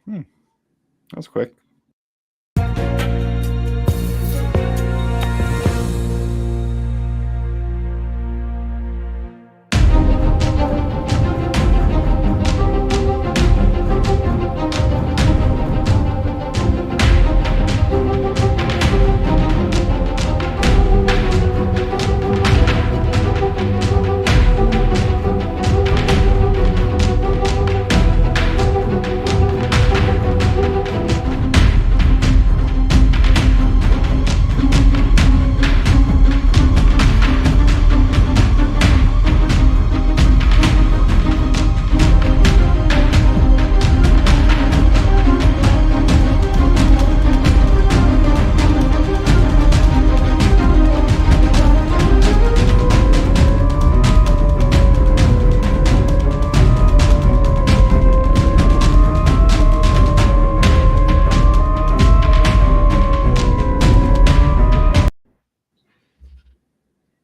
That was quick.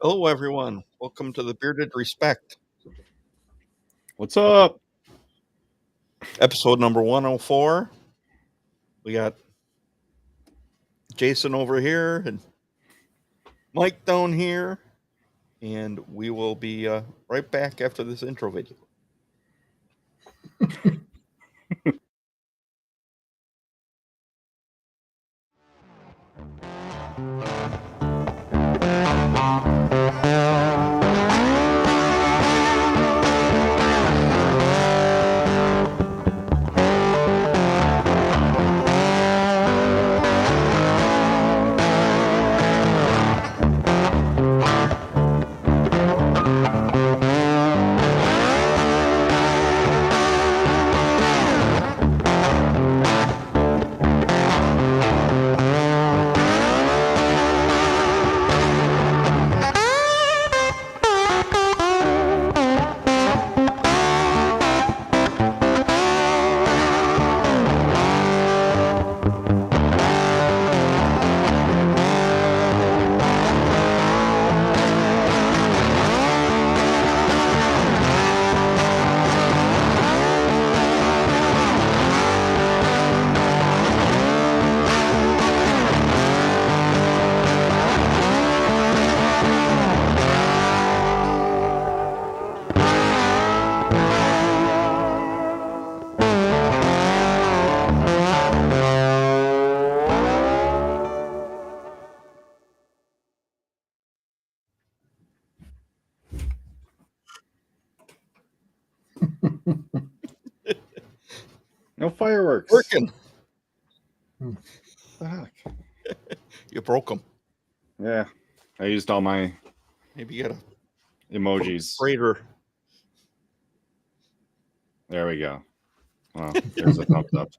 Hello, everyone. Welcome to the Bearded Respect, What's up? episode number 104. We got Jason over here and Mike down here, and we will be right back after this intro video. No fireworks. Working. What the heck? You broke them. Yeah, I used all my Maybe you got a emojis. freighter. There we go. Well, there's a thumbs up.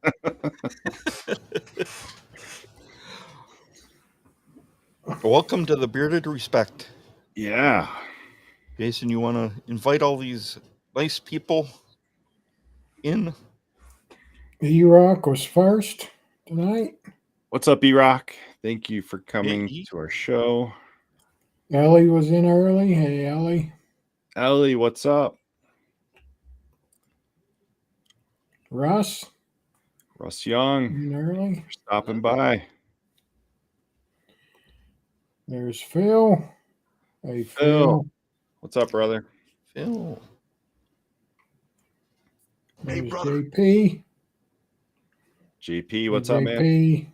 Welcome to the Bearded Respect. Yeah. Jason, you want to invite all these nice people in? E-Rock was first tonight. What's up, E-Rock? Thank you for coming Hey. to our show. Ellie was in early. Hey, Ellie. Ellie, what's up? Russ Russ Young, in early. stopping by. There's Phil. Hey, Phil. What's up, brother? Phil. There's brother. JP. JP, what's up, man? JP.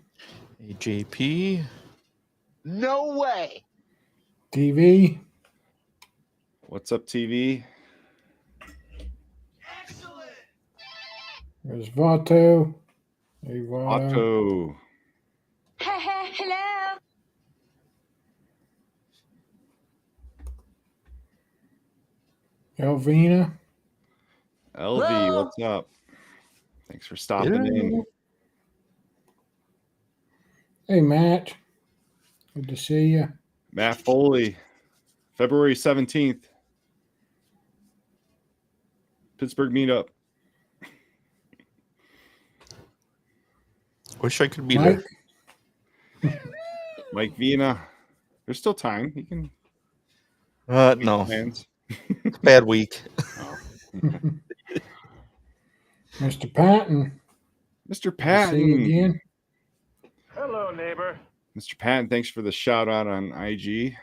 Hey, JP. No way. TV. What's up, TV? Excellent. There's Vato. Hey, Vato. Otto. Hello. Elvina. LV, Hello. what's up? Thanks for stopping in. Hey, Matt. Good to see you. Matt Foley, February 17th. Pittsburgh meetup. Wish I could be Mike. there. Mike Vina. There's still time. You can No. plans. Bad week. Mr. Patton. Mr. Good to see you Patton. again. Hello, neighbor. Mr. Patton, thanks for the shout out on IG.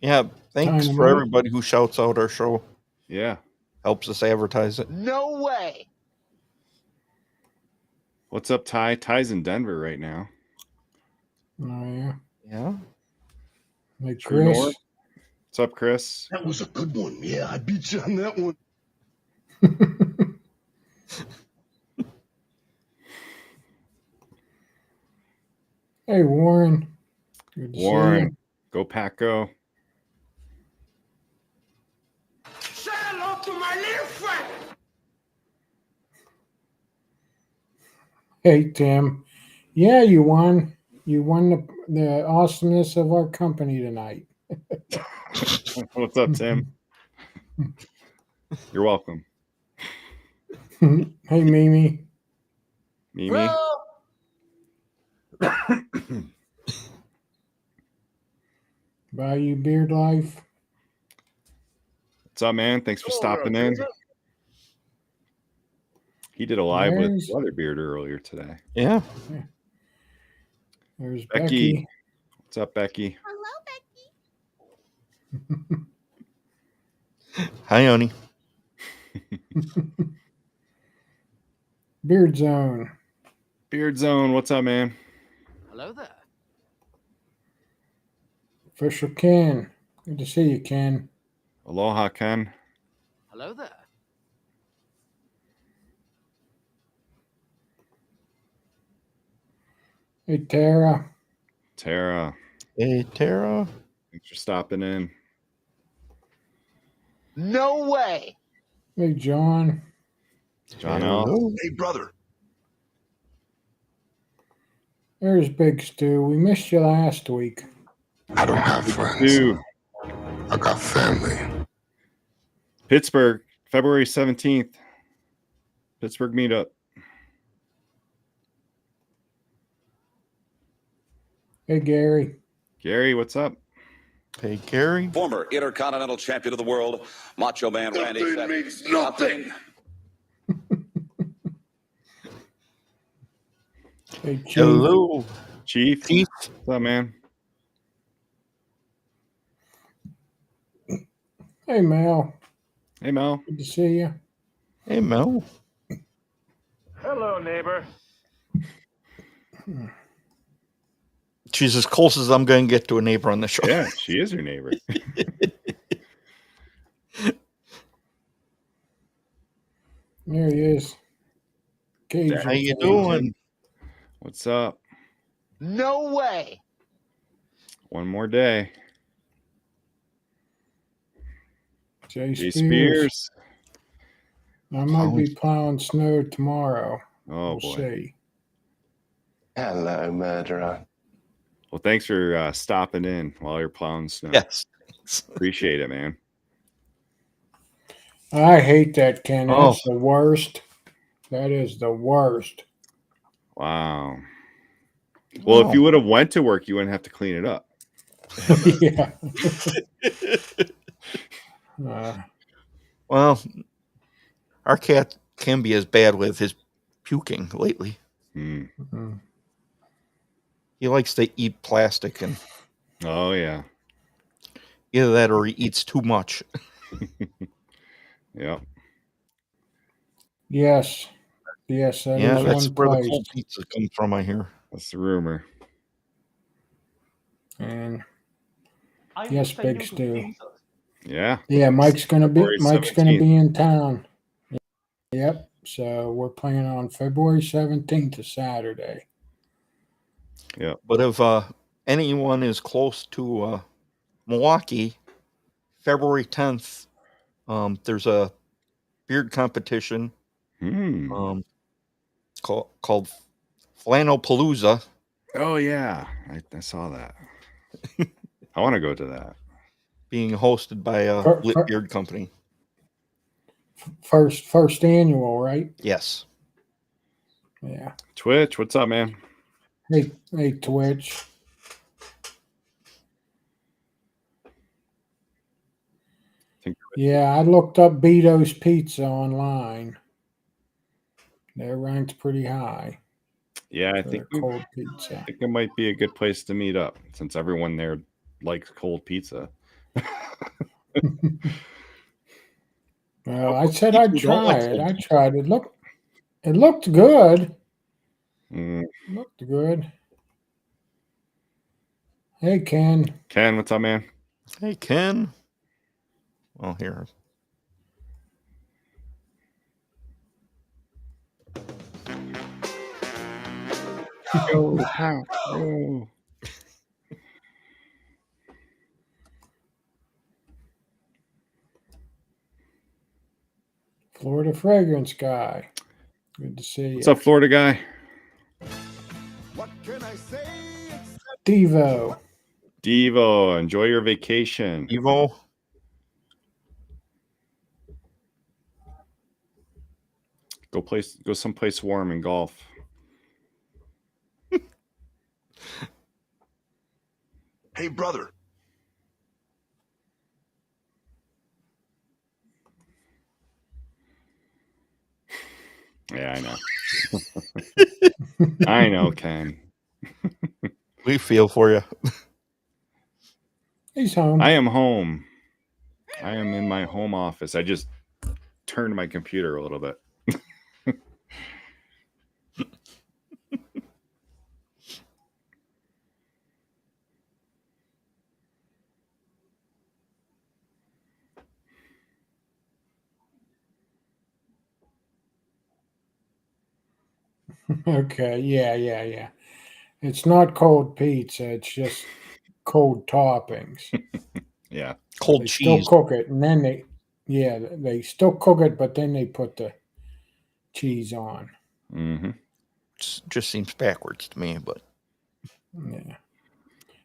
Yeah, thanks Time for out. everybody who shouts out our show. Yeah. Helps us advertise it. No way. What's up, Ty? Ty's in Denver right now. Oh, yeah. Yeah. Hey, True Chris. North. What's up, Chris? That was a good one. Yeah, I beat you on that one. Hey, Warren. Good to see Warren. Go Pack Go. Say hello to my little friend. you. Hey, Tim. Yeah, you won. You won the awesomeness of our company tonight. What's up, Tim? You're welcome. Hey, Mimi. Mimi. Bayou Beard Life. What's up, man? Thanks for stopping in. He did a live There's- with Weatherbeard earlier today. Yeah. There's Becky. Becky. What's up, Becky? Hi, honey. Beard Zone. Beard Zone. What's up, man? Hello there. Official Ken. Good to see you, Ken. Aloha, Ken. Hello there. Hey, Tara. Tara. Hey, Tara. Thanks for stopping in. No way. Hey, John. John L. Hello. Hey, brother. There's Big Stu. We missed you last week. I don't have friends. Dude. I got family. Pittsburgh, February 17th. Pittsburgh meetup. Hey, Gary. Gary, what's up? Hey, Gary. Former Intercontinental Champion of the World, Macho Man Randy Nothing Savage. means nothing. Hey, Chief. Hello. Chief. Chief. What's up, man? Hey, Mel. Hey, Mel. Good to see you. Hey, Mel. Hello, neighbor. She's as close as I'm going to get to a neighbor on the show. Yeah, she is your neighbor. There he is. Cajun How you Cajun. doing? What's up? No way. One more day. Jay Jay Spears. Spears. I might be plowing snow tomorrow. Oh, We'll boy. see. Hello, murderer. Well, thanks for stopping in while you're plowing snow. Yes. Appreciate it, man. I hate that, Ken. Oh. That's the worst. That is the worst. Wow. Well, if you would have went to work, you wouldn't have to clean it up. Yeah. Well, our cat can be as bad with his puking lately. Hmm. mhm. He likes to eat plastic, and Oh, yeah. either that or he eats too much. Yep. Yes. Yes, that Yeah, is that's one where the place. cold pizza comes from, I hear. That's the rumor. And yes, Big Stu. Yeah. Yeah, Mike's gonna be February Mike's gonna 17th. be in town. Yep. So we're planning on February 17th, a Saturday. But if anyone is close to Milwaukee, February 10th, there's a beard competition Hmm. called Flannelpalooza. Oh, yeah. I saw that. I want to go to that. Being hosted by a Per- Lit per- Beard Company. First annual, right? Yes. Yeah. Twitch, what's up, man? Hey, Twitch. Think- Yeah, I looked up Beto's Pizza online. They're ranked pretty high Yeah, I for think their cold pizza. I think it might be a good place to meet up since everyone there likes cold pizza. Well, I said I'd People don't try like it. cold I pizza. tried it. It looked good. Mm. Looked good. Hey, Ken. Ken, what's up, man? Hey, Ken. Well, here. Go, Pack, go. Florida Fragrance Guy. Good to see What's you. up, Florida guy? Devo. Devo, enjoy your vacation. Evo. Go someplace warm and golf. Hey, brother. Yeah, I know. I know, Ken. We feel for you. He's home. I am home. I am in my home office. I just turned my computer a little bit. Okay. Yeah. It's not cold pizza. It's just cold toppings. Yeah. Cold They still cheese. cook it, and then they still cook it, but then they put the cheese on. Mm-hmm. Just seems backwards to me, but Yeah.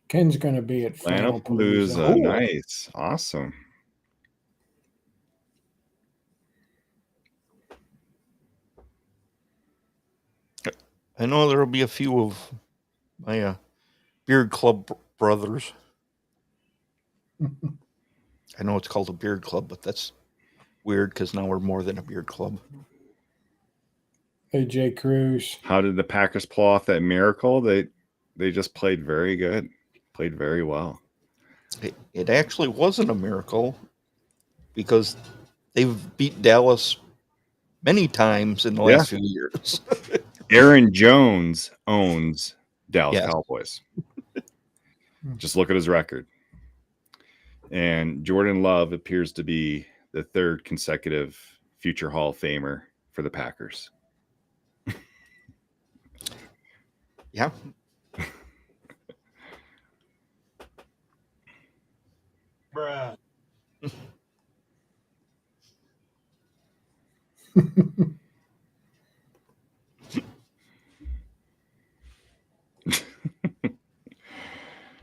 Ken's gonna be at Flannel Flannelpalooza. Palooza. Nice. Awesome. I know there'll be a few of my beard club brothers. I know it's called a beard club, but that's weird because now we're more than a beard club. AJ Cruz. How did the Packers pull off that miracle? They just played very good. Played very well. It actually wasn't a miracle because they've beat Dallas many times in the last few years. Aaron Jones owns Dallas Yes. Cowboys. Just look at his record. And Jordan Love appears to be the third consecutive future Hall of Famer for the Packers. Yeah. Bruh.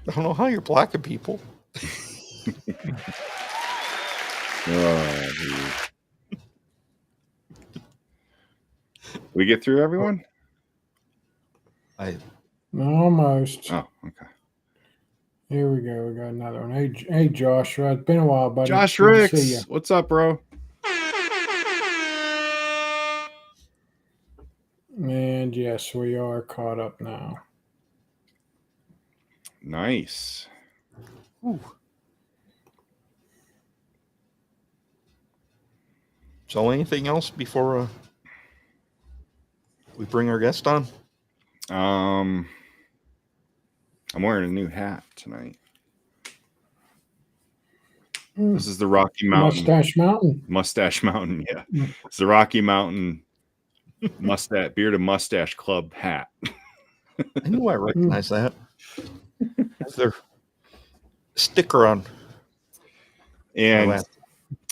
I don't know how you're blocking people. We get through everyone? Almost. Oh, okay. Here we go. We got another one. Hey, Joshua. It's been a while, buddy. Josh Good to see you. Ricks, what's up, bro? And yes, we are caught up now. Nice. Ooh. So, anything else before we bring our guest on? I'm wearing a new hat tonight. This is the Rocky Mountain. Mustache Mountain. Yeah. It's the Rocky Mountain Beard and Mustache Club hat. I knew I recognized that. That's their sticker on. And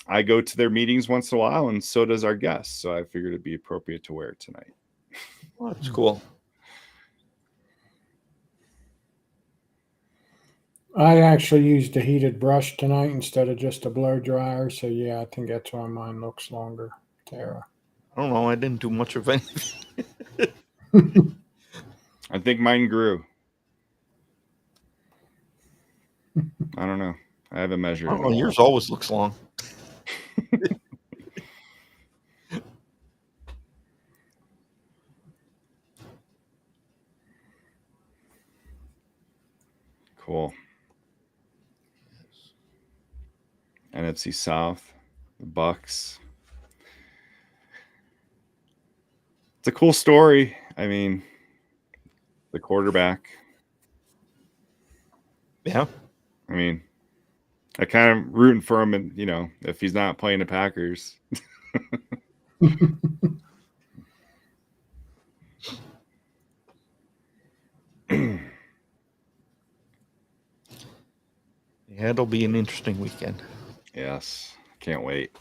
I go to their meetings once in a while, and so does our guest. So I figured it'd be appropriate to wear it tonight. Oh, that's cool. I actually used a heated brush tonight instead of just a blow dryer. So yeah, I think that's why mine looks longer, Tara. I don't know. I didn't do much of anything. I think mine grew. I don't know. I haven't measured it. Oh, yours always looks long. Cool. NFC South, the Bucks. It's a cool story. I mean, the quarterback. Yeah. I mean, I kind of rooting for him, and if he's not playing the Packers. Yeah, it'll be an interesting weekend. Yes, can't wait.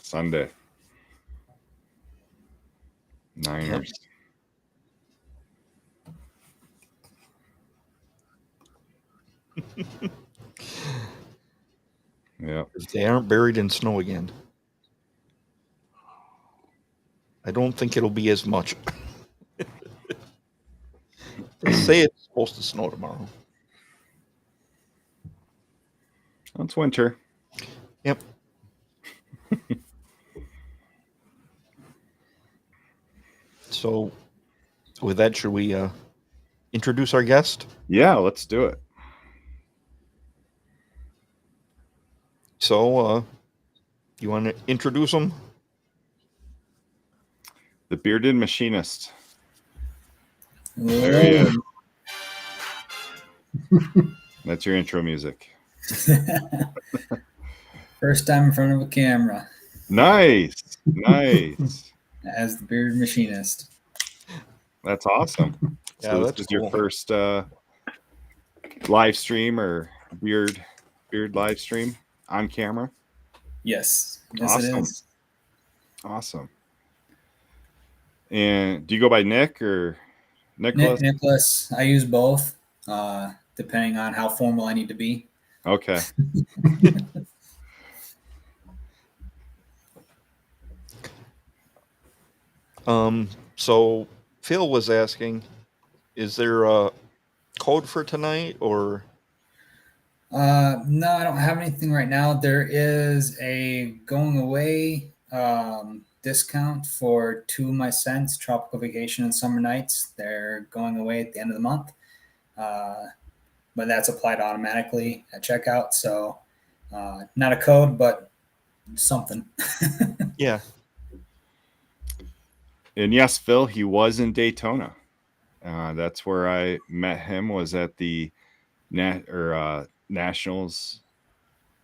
Sunday, Niners. Yep. They aren't buried in snow again. I don't think it'll be as much. They say it's supposed to snow tomorrow. It's winter. Yep. So, with that, should we introduce our guest? Yeah, let's do it. So, you want to introduce him? The bearded machinist. There he is. That's your intro music. First time in front of a camera Nice. as the bearded machinist. That's awesome. Yeah, So that's this is cool. your first live stream or beard live stream on camera. Yes, it Awesome. is. Awesome. And do you go by Nick or Nicholas? Nicholas. I use both, depending on how formal I need to be. Okay. So Phil was asking, is there a code for tonight or? No, I don't have anything right now. There is a going away discount for 2 of my scents, Tropical Vacation and Summer Nights. They're going away at the end of the month, but that's applied automatically at checkout. So not a code, but something. Yeah. And yes, Phil, he was in Daytona. That's where I met him, was at the Nationals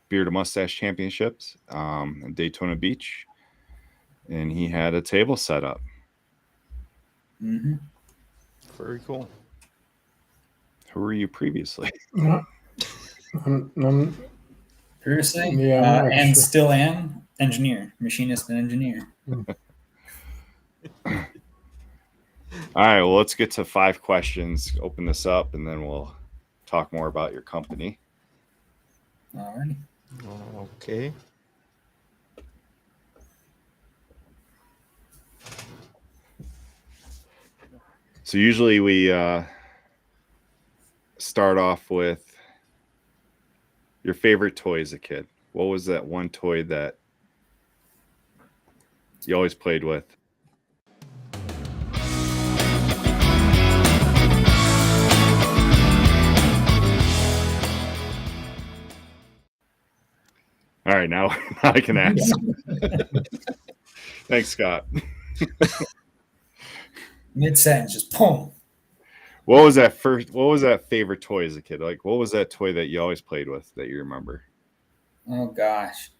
Beard and Mustache Championships in Daytona Beach. And he had a table set up. Mm-hmm. Very cool. Who were you previously? Previously, Yeah, I'm not and sure. still am engineer, machinist and engineer. All right, well, let's get to 5 questions. Open this up, and then we'll talk more about your company. Alrighty. Okay. So usually we start off with your favorite toy as a kid. What was that one toy that you always played with? All right, now I can ask. Thanks, Scott. Mid sentence, just boom. What was that favorite toy as a kid? Like, what was that toy that you always played with that you remember? Oh gosh.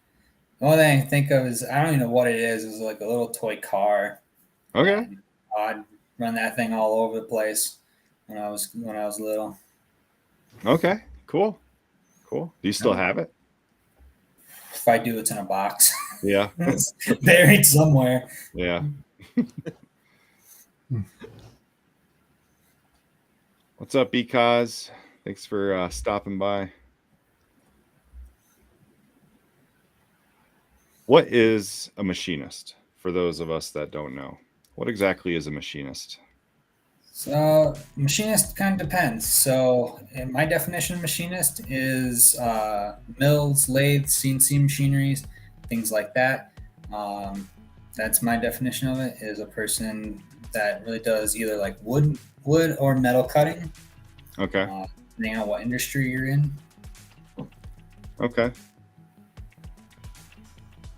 The only thing I can think of is, I don't even know what it is. It's like a little toy car. Okay. And I'd run that thing all over the place when I was little. Okay. Cool. Do you still have it? If I do, it's in a box. Yeah. It's buried somewhere. Yeah. What's up, Because? Thanks for stopping by. What is a machinist? For those of us that don't know, what exactly is a machinist? So machinist kind of depends. So in my definition of machinist is mills, lathes, CNC machineries, things like that. That's my definition of it, is a person that really does either like wood or metal cutting. Okay. depending on what industry you're in. Okay.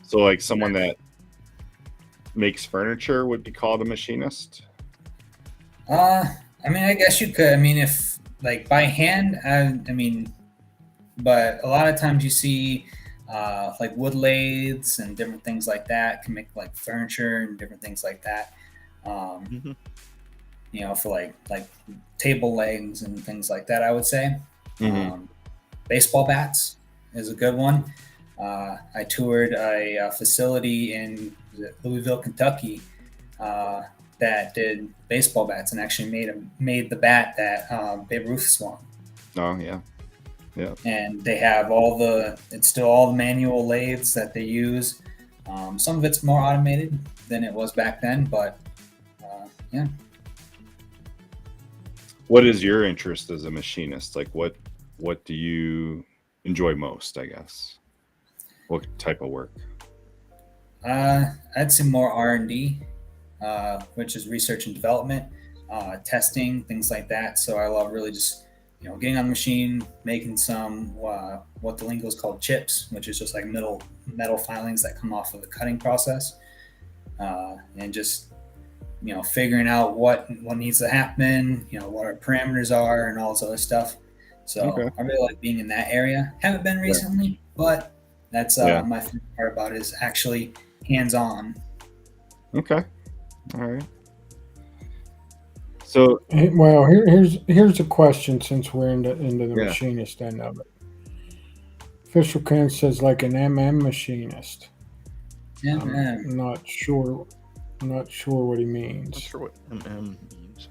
So, like someone that makes furniture would be called a machinist? I mean, I guess you could. I mean, if like by hand, I mean, but a lot of times you see like wood lathes and different things like that can make like furniture and different things like that. You know, for like table legs and things like that, I would say. Baseball bats is a good one. I toured a facility in Louisville, Kentucky, that did baseball bats and actually made the bat that Babe Ruth swung. Oh yeah. And they have it's still all the manual lathes that they use. Some of it's more automated than it was back then, but yeah. What is your interest as a machinist? Like what do you enjoy most, I guess? What type of work? I'd say more R&D, which is research and development, testing, things like that. So I love really just, you know, getting on the machine, making some what the lingo is called chips, which is just like metal filings that come off of the cutting process, and just, you know, figuring out what needs to happen, you know, what our parameters are and all this other stuff. So I really like being in that area. Haven't been recently, but that's my favorite part about it is actually hands-on. Okay. All right. So well, here's a question since we're into the machinist end of it. Official Ken says like an machinist. I'm not sure what he means. Not sure what means.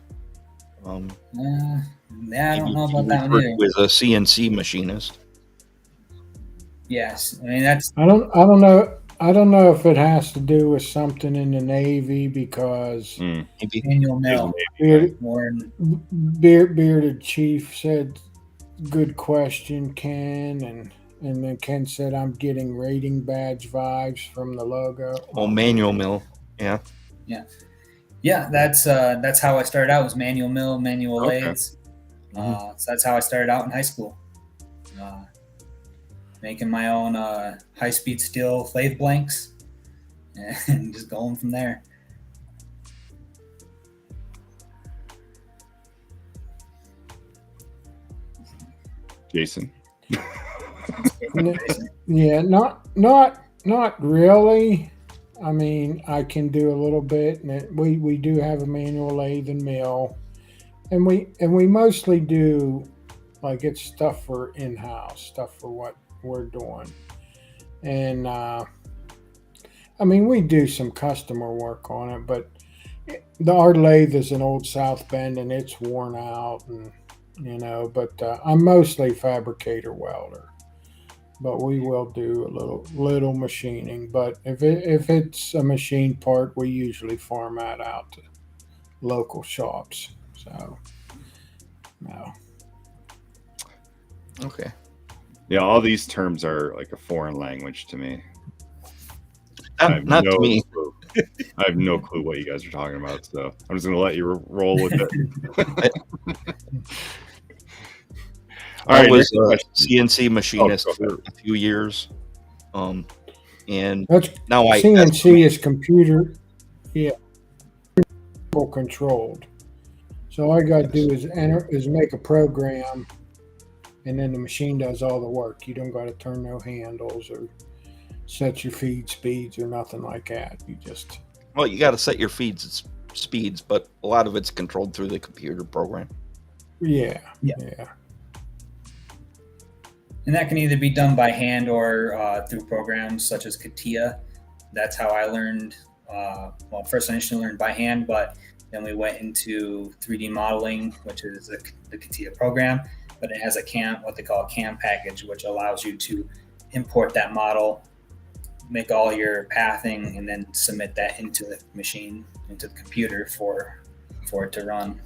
I don't know about that one either. With a CNC machinist. Yes, I mean that's. I don't know. I don't know if it has to do with something in the Navy because Manual mill. Bearded Chief said, "Good question, Ken," and then Ken said, "I'm getting rating badge vibes from the logo." Oh, manual mill. Yeah. That's how I started out. Was manual mill, manual lathes. So that's how I started out in high school. Making my own high-speed steel lathe blanks and just going from there. Jason? Yeah, not really. I mean, I can do a little bit, and we do have a manual lathe and mill, and we mostly do like it's stuff for in-house, stuff for what we're doing. And I mean, we do some customer work on it, but our lathe is an old South Bend and it's worn out, and you know, but I'm mostly fabricator welder, but we will do a little machining. But if it's a machine part, we usually farm that out to local shops. So no. Okay. Yeah, all these terms are like a foreign language to me. Not to me. Clue. I have no clue what you guys are talking about, so I'm just going to let you roll with it. I was a CNC machinist for a few years, and now CNC is computer, controlled. So all I got to do is make a program. And then the machine does all the work. You don't got to turn no handles or set your feed speeds or nothing like that. You got to set your feeds speeds, but a lot of it's controlled through the computer program. Yeah. And that can either be done by hand or through programs such as CATIA. That's how I learned. First I initially learned by hand, but then we went into 3D modeling, which is the CATIA program. But it has what they call a CAM package, which allows you to import that model, make all your pathing, and then submit that into the machine, into the computer for it to run.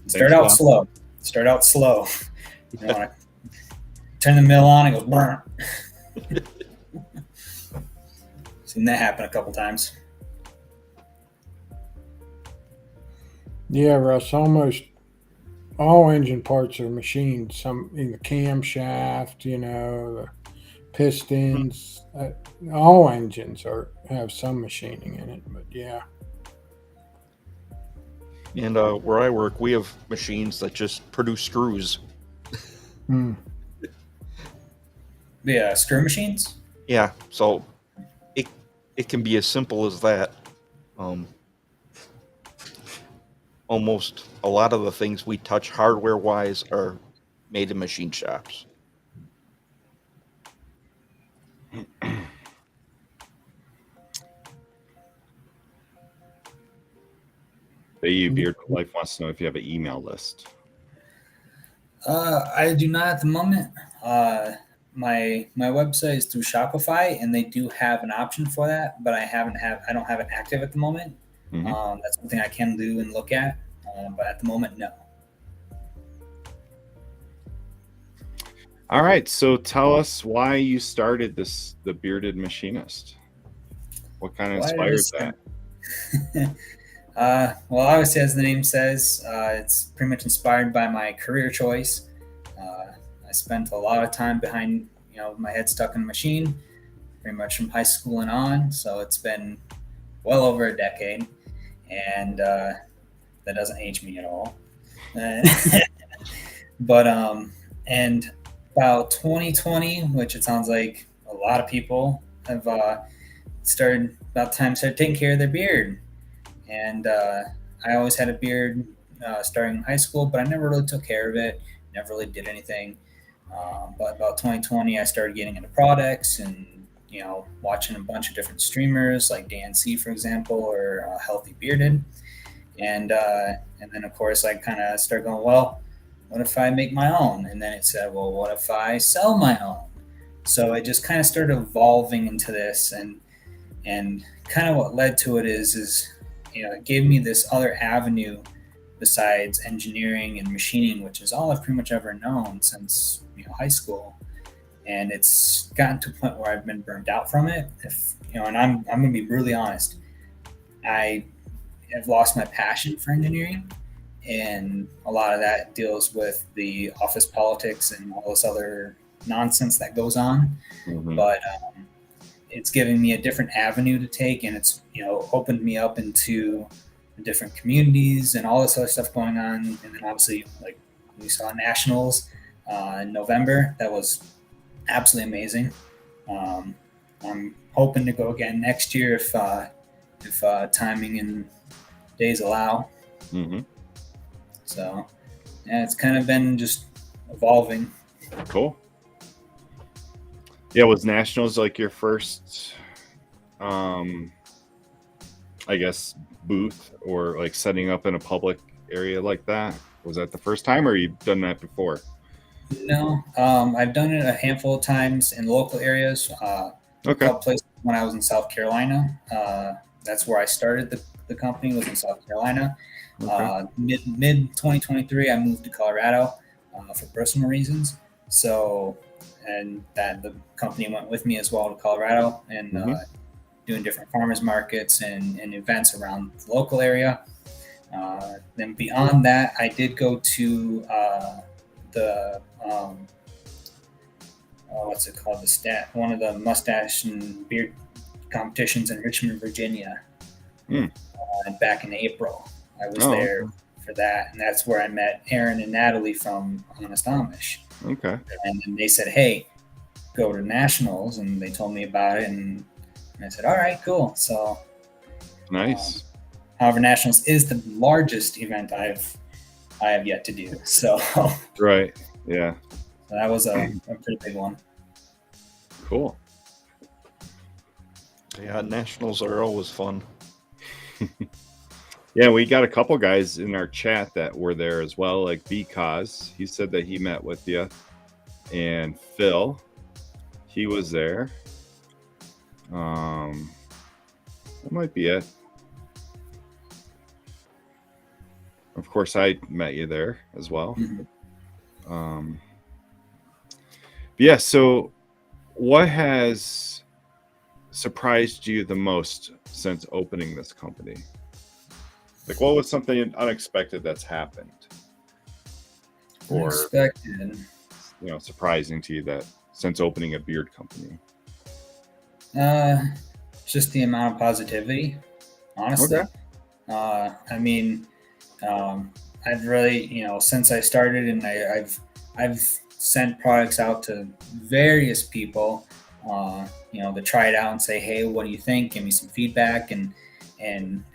Start out slow. You don't want to turn the mill on and go burn. Seen that happen a couple times. Yeah, Russ, almost all engine parts are machined. Some in the camshaft, the pistons. All engines have some machining in it. But yeah. And where I work, we have machines that just produce screws. Hmm. The screw machines. Yeah, so it can be as simple as that. Almost a lot of the things we touch hardware wise are made in machine shops. Bayou Beard Life wants to know if you have an email list. I do not at the moment. My website is through Shopify, and they do have an option for that, but I don't have it active at the moment. Mm-hmm. That's something I can do and look at, but at the moment, no. All right, so tell us why you started the Bearded Machinist. What kind of inspired that? Well, obviously, as the name says, it's pretty much inspired by my career choice. I spent a lot of time behind, my head stuck in a machine, pretty much from high school and on. So it's been well over a decade, and that doesn't age me at all. But and about 2020, which it sounds like a lot of people have started taking care of their beard. And I always had a beard starting in high school, but I never really took care of it, never really did anything. But about 2020, I started getting into products and, watching a bunch of different streamers like DNC, for example, or Healthy Bearded. And then, of course, I kind of started going, well, what if I make my own? And then it said, well, what if I sell my own? So I just kind of started evolving into this, and kind of what led to it is it gave me this other avenue besides engineering and machining, which is all I've pretty much ever known since high school. And it's gotten to a point where I've been burned out from it. And I'm going to be brutally honest, I have lost my passion for engineering, and a lot of that deals with the office politics and all this other nonsense that goes on. Mm-hmm. But it's giving me a different avenue to take, and it's opened me up into different communities and all this other stuff going on. And then obviously, like, we saw nationals in November. That was absolutely amazing. I'm hoping to go again next year if timing and days allow. Mm-hmm. So yeah, it's kind of been just evolving. Cool. Yeah, was nationals like your first, I guess, booth or like setting up in a public area like that? Was that the first time, or you've done that before? No, I've done it a handful of times in local areas. A couple places when I was in South Carolina. That's where I started the company, was in South Carolina. Okay. Mid 2023, I moved to Colorado for personal reasons. So, and that the company went with me as well to Colorado, and doing different farmers markets and events around the local area. Then beyond that, I did go to the what's it called? One of the mustache and beard competitions in Richmond, Virginia. Back in April, I was there for that, and that's where I met Aaron and Natalie from Honest Amish. Okay. And then they said, "Hey, go to nationals," and they told me about it, and I said, "All right, cool." So nice. However, nationals is the largest event I have yet to do. So right, yeah. So that was a pretty big one. Cool. Yeah, nationals are always fun. Yeah, we got a couple guys in our chat that were there as well, like Because. He said that he met with you. And Phil, he was there. That might be it. Of course, I met you there as well. Mm-hmm. Yeah, so what has surprised you the most since opening this company? Like, what was something unexpected that's happened? or Unexpected. surprising to you that since opening a beard company? Just the amount of positivity, honestly. Okay. I mean, I've really, since I started, and I've sent products out to various people, to try it out and say, hey, what do you think? Give me some feedback, and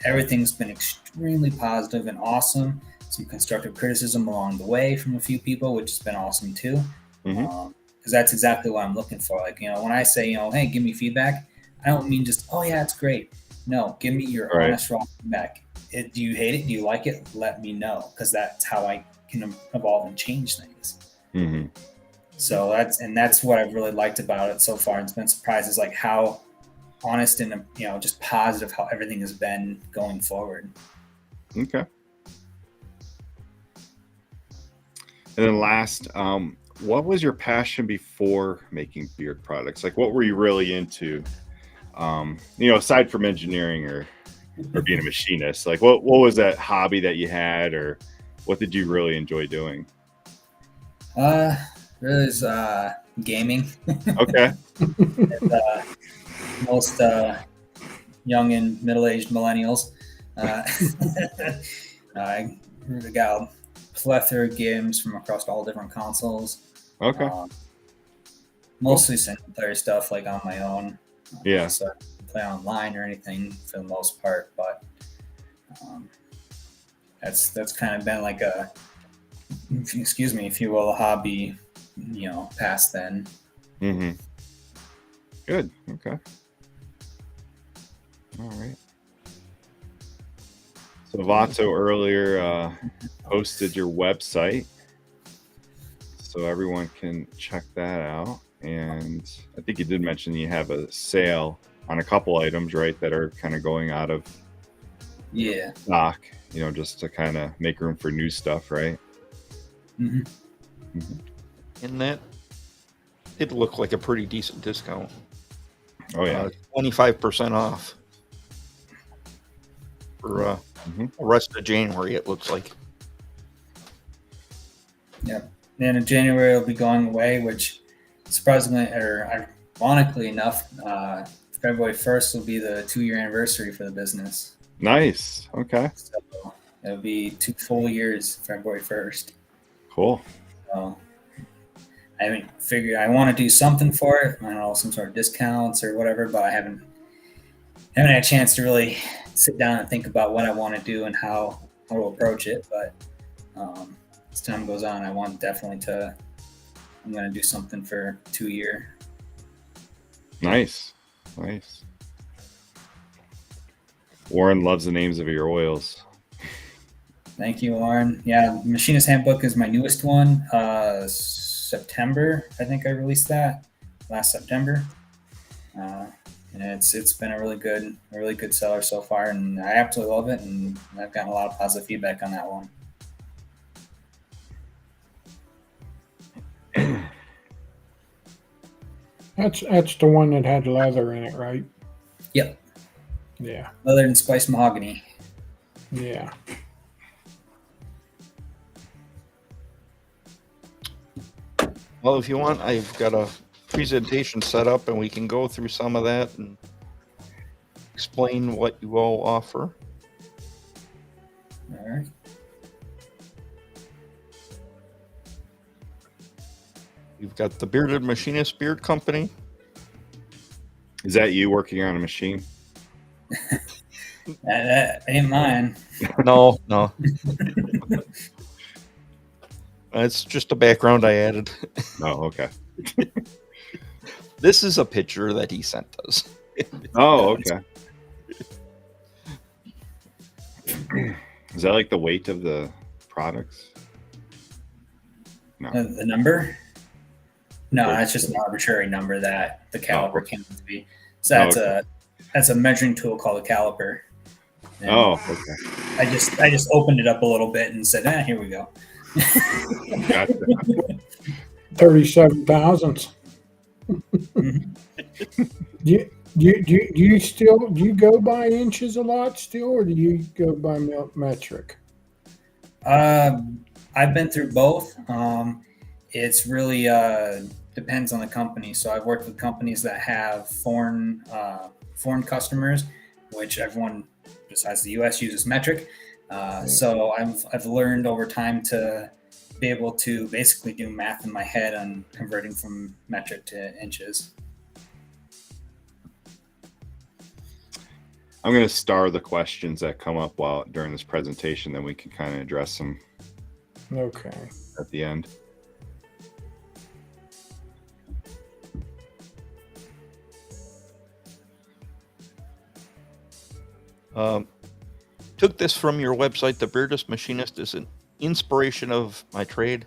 everything's been extremely positive and awesome. Some constructive criticism along the way from a few people, which has been awesome too. Because that's exactly what I'm looking for. Like, when I say, hey, give me feedback, I don't mean just, oh yeah, it's great. No, give me your honest raw feedback. Do you hate it? Do you like it? Let me know, because that's how I can evolve and change things. Mm-hmm. So that's what I've really liked about it so far. It's been surprises like how honest and just positive how everything has been going forward. Okay. And then last, what was your passion before making beard products? Like, what were you really into? Aside from engineering or being a machinist, like what was that hobby that you had, or what did you really enjoy doing? Really is gaming. Okay. Most young and middle-aged millennials. I got a plethora of games from across all different consoles. Okay. Mostly single-player stuff, like on my own. Yeah. So I don't play online or anything for the most part, but that's kind of been like a, excuse me, if you will, a hobby, past then. Mm-hmm. Good. Okay. All right. So Vato earlier posted your website, so everyone can check that out. And I think you did mention you have a sale on a couple items, right, that are kind of going out of stock, just to kind of make room for new stuff, right? Mm-hmm. Mm-hmm. And that did look like a pretty decent discount. Oh yeah, 25% off for the rest of January. It looks like. Yep. Then in January it'll be going away, which surprisingly or ironically enough, February 1st will be the 2-year anniversary for the business. Nice. Okay. So it'll be 2 full years, February 1st. Cool. So I figured I want to do something for it. I don't know, some sort of discounts or whatever, but I haven't had a chance to really sit down and think about what I want to do and how to approach it. But as time goes on, I want definitely to. I'm going to do something for 2 year. Nice. Warren loves the names of your oils. Thank you, Warren. Yeah, Machinist Handbook is my newest one. September, I think I released that last September, and it's been a really good seller so far, and I absolutely love it, and I've gotten a lot of positive feedback on that one. That's the one that had leather in it, right? Yep. Yeah. Leather and spiced mahogany. Yeah. Well, if you want, I've got a presentation set up, and we can go through some of that and explain what you all offer. All right. You've got the Bearded Machinist Beard Company. Is that you working on a machine? That ain't mine. No. It's just a background I added. Oh, okay. This is a picture that he sent us. Oh, okay. Is that like the weight of the products? No. The number? No, that's just an arbitrary number that the caliper came to be. So that's a measuring tool called a caliper. And okay. I just opened it up a little bit and said, here we go. Gotcha. 37 thousandths. Do you go by inches a lot still, or do you go by metric? I've been through both. It's really depends on the company. So I've worked with companies that have foreign customers, which everyone besides the U.S. uses metric. So I've learned over time to be able to basically do math in my head on converting from metric to inches. I'm going to star the questions that come up during this presentation, then we can kind of address them Okay. at the end. Took this from your website. The Beardless Machinist is an inspiration of my trade.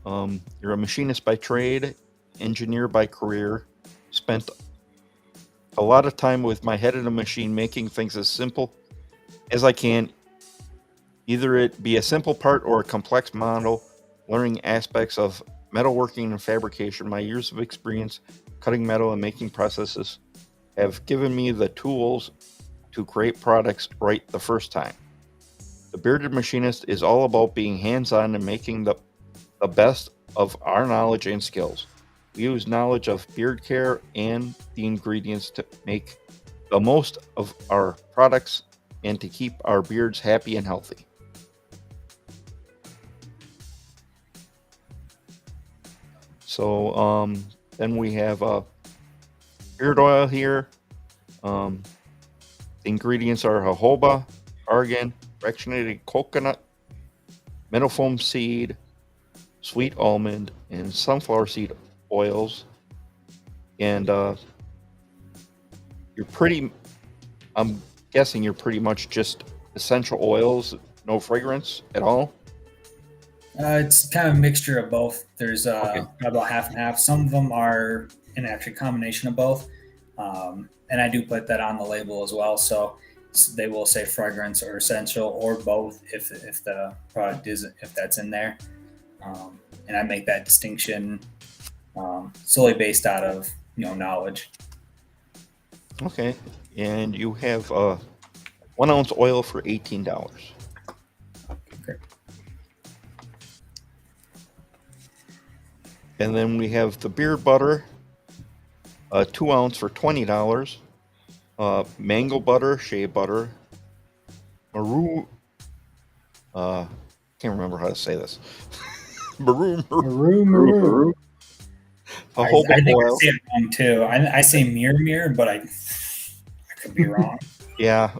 You're a machinist by trade, engineer by career. Spent a lot of time with my head in a machine making things as simple as I can, either it be a simple part or a complex model, learning aspects of metalworking and fabrication. My years of experience cutting metal and making processes have given me the tools to create products right the first time. The Bearded Machinist is all about being hands-on and making the best of our knowledge and skills. We use knowledge of beard care and the ingredients to make the most of our products and to keep our beards happy and healthy. So then we have beard oil here. The ingredients are jojoba, argan, fractionated coconut, meadow foam seed, sweet almond, and sunflower seed oils. And I'm guessing you're pretty much just essential oils, no fragrance at all. It's kind of a mixture of both. There's about half and half. Some of them are an actual combination of both. And I do put that on the label as well. So they will say fragrance or essential or both if the product if that's in there. And I make that distinction solely based out of knowledge. Okay, and you have 1 ounce oil for $18. Okay. And then we have the beard butter, 2 ounce for $20. Mango butter, shea butter, can't remember how to say this. Maru. Maru. A whole I think oil. I say it wrong too. I say mirror, but I could be wrong. Yeah.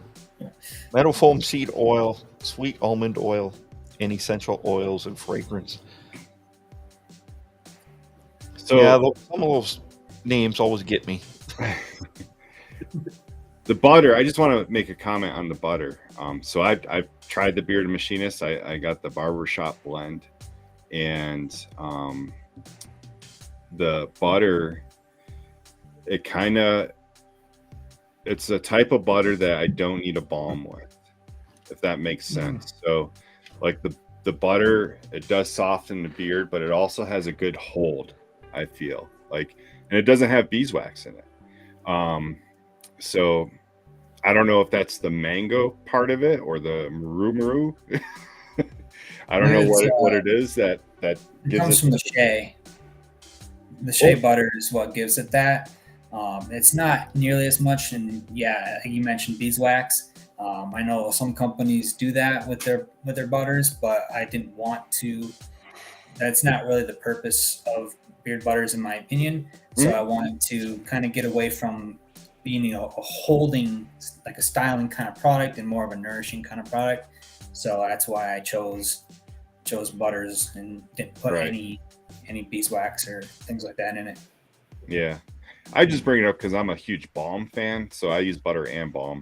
Meadow foam seed oil, sweet almond oil, and essential oils and fragrance. So yeah, some of those names always get me. The butter, I just want to make a comment on the butter. So I've tried the Bearded Machinist. I got the barbershop blend, and the butter, it's a type of butter that I don't need a balm with, if that makes sense. So like the butter, it does soften the beard, but it also has a good hold, I feel like, and it doesn't have beeswax in it. So I don't know if that's the mango part of it or the maru. I don't know what it is that gives comes it from the shea. The shea butter is what gives it that. It's not nearly as much, and yeah, you mentioned beeswax. I know some companies do that with their butters, but I didn't want to. That's not really the purpose of beard butters, in my opinion. So I wanted to kind of get away from being a holding, like a styling kind of product, and more of a nourishing kind of product. So that's why I chose butters and didn't put any beeswax or things like that in it. Yeah, I just bring it up because I'm a huge balm fan, so I use butter and balm.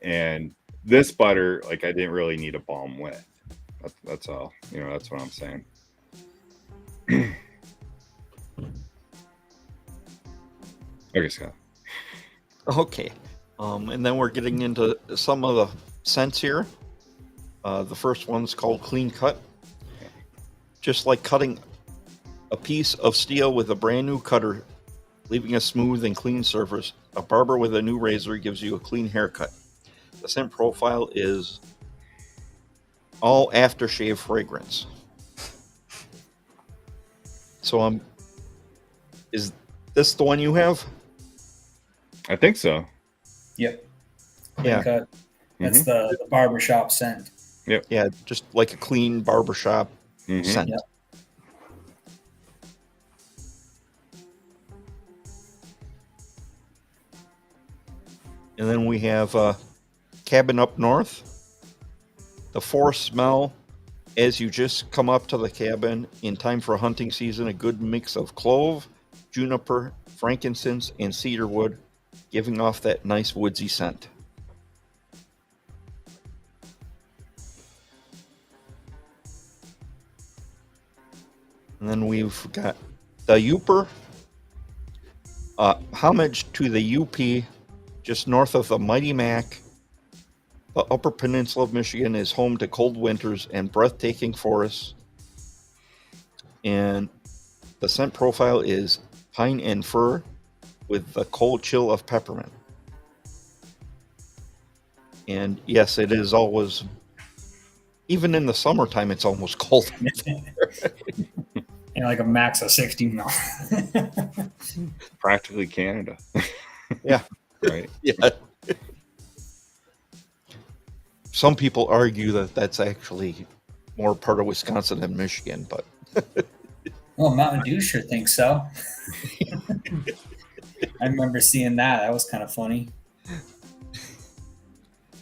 And this butter, like, I didn't really need a balm with. That's all. That's what I'm saying. Okay, Scott. Okay. And then we're getting into some of the scents here. The first one's called Clean Cut. Just like cutting a piece of steel with a brand new cutter, leaving a smooth and clean surface, a barber with a new razor gives you a clean haircut. The scent profile is all aftershave fragrance. So is this the one you have? I think so. Yep. Yeah. Clean cut. That's the barbershop scent. Yep. Yeah, just like a clean barbershop scent. Yep. And then we have Cabin Up North. The forest smell as you just come up to the cabin in time for hunting season, a good mix of clove, juniper, frankincense, and cedarwood, giving off that nice woodsy scent. And then we've got the Youper. Homage to the UP, just north of the Mighty Mac. The Upper Peninsula of Michigan is home to cold winters and breathtaking forests. And the scent profile is pine and fir with the cold chill of peppermint. And yes, it is always, even in the summertime, it's almost cold. And like a max of 60 mil. Practically Canada. Yeah. Right. Yeah. Some people argue that that's actually more part of Wisconsin than Michigan, but Well, Mountain Dew sure thinks so. I remember seeing that. That was kind of funny.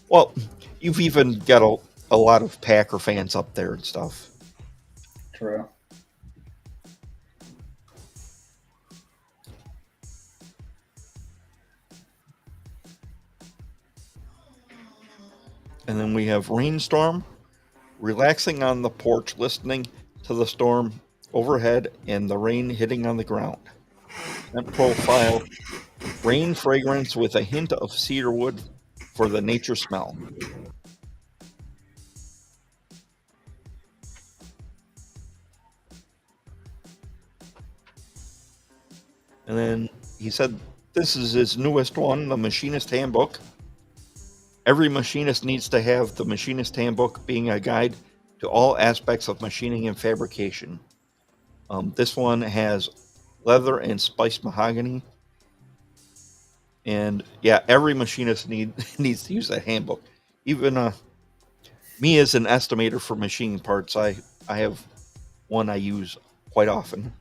well, you've even got a lot of Packer fans up there and stuff. True. And then we have Rainstorm, relaxing on the porch, listening to the storm overhead and the rain hitting on the ground. Scent profile, rain fragrance with a hint of cedarwood for the nature smell. And then he said this is his newest one, the Machinist Handbook. Every machinist needs to have the Machinist Handbook, being a guide to all aspects of machining and fabrication. This one has leather and spiced mahogany. And yeah, every machinist needs to use that handbook. Even me as an estimator for machining parts, I have one I use quite often.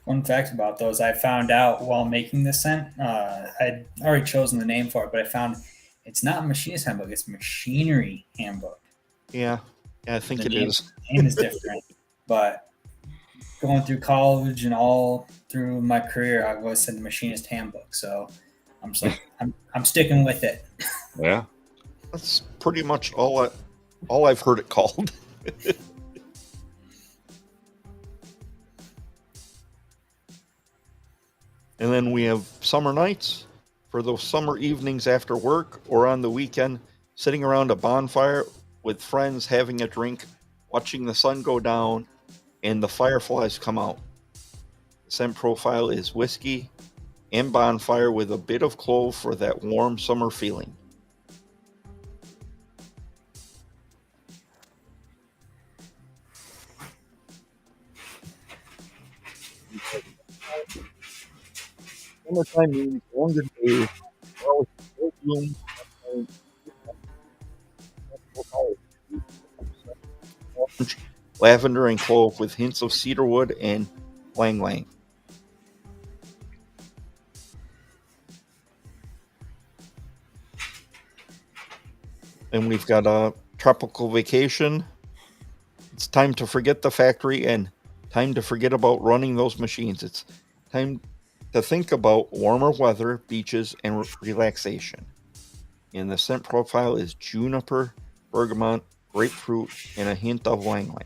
Fun fact about those, I found out while making this scent. I'd already chosen the name for it, but I found it's not a machinist handbook; it's machinery handbook. Yeah, I think The it name, is. The name is different, but going through college and all through my career, I've always said the machinist handbook. So I'm just like, I'm sticking with it. Yeah. That's pretty much all I've heard it called. And then we have summer nights for those summer evenings after work or on the weekend, sitting around a bonfire with friends, having a drink, watching the sun go down, and the fireflies come out. The scent profile is whiskey and bonfire with a bit of clove for that warm summer feeling. Summertime means longer days, more bloom, orange, lavender, and clove with hints of cedarwood and lang lang. And we've got a tropical vacation. It's time to forget the factory and time to forget about running those machines. It's time to think about warmer weather, beaches, and relaxation. And the scent profile is juniper, bergamot, grapefruit, and a hint of lang lang.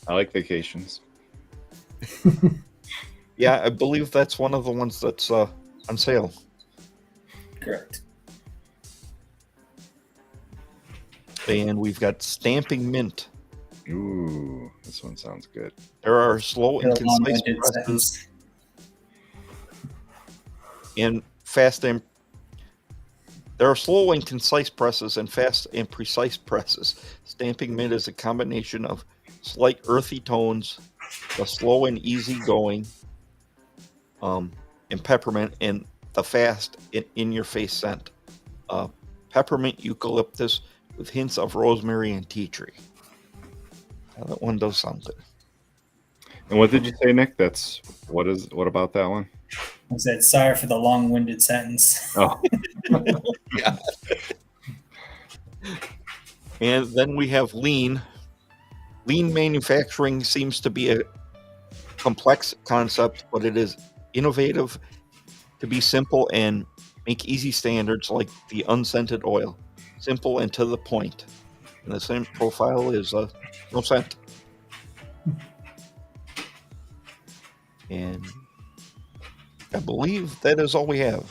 I like vacations. Yeah, I believe that's one of the ones that's on sale. Correct. And we've got Stamping Mint. Ooh, this one sounds good. There are slow and Real concise long-winded presses sentence. and fast There are slow and concise presses and fast and precise presses. Stamping mint is a combination of slight earthy tones, the slow and easy going, and peppermint, and the fast in your face scent. Peppermint eucalyptus with hints of rosemary and tea tree. Now that one does sound good. And what did you say, Nick? What about that one? I said, sorry for the long-winded sentence. Oh, Yeah. And then we have lean. Lean manufacturing seems to be a complex concept, but it is innovative to be simple and make easy standards like the unscented oil. Simple and to the point. And the same profile is no scent. And I believe that is all we have.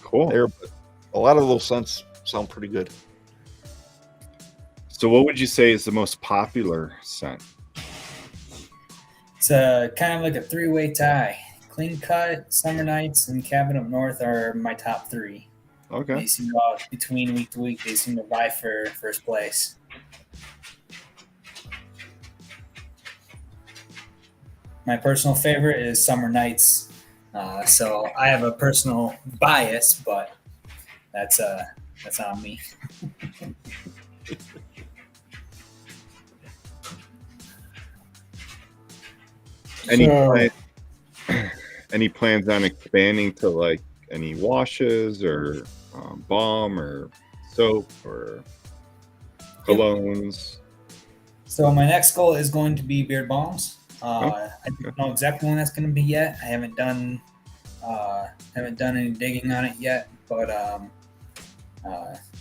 cool. There, but a lot of those scents sound pretty good. So, what would you say is the most popular scent? It's kind of like a three-way tie. Clean Cut, Summer Nights, and Cabin Up North are my top three. Okay. They seem to, between week to week, they seem to vie for first place. My personal favorite is Summer Nights. So I have a personal bias, but that's on me. Any plans on expanding to like any washes or balm or soap or colognes? So my next goal is going to be beard balms. I don't know exactly when that's going to be yet. I haven't done any digging on it yet, but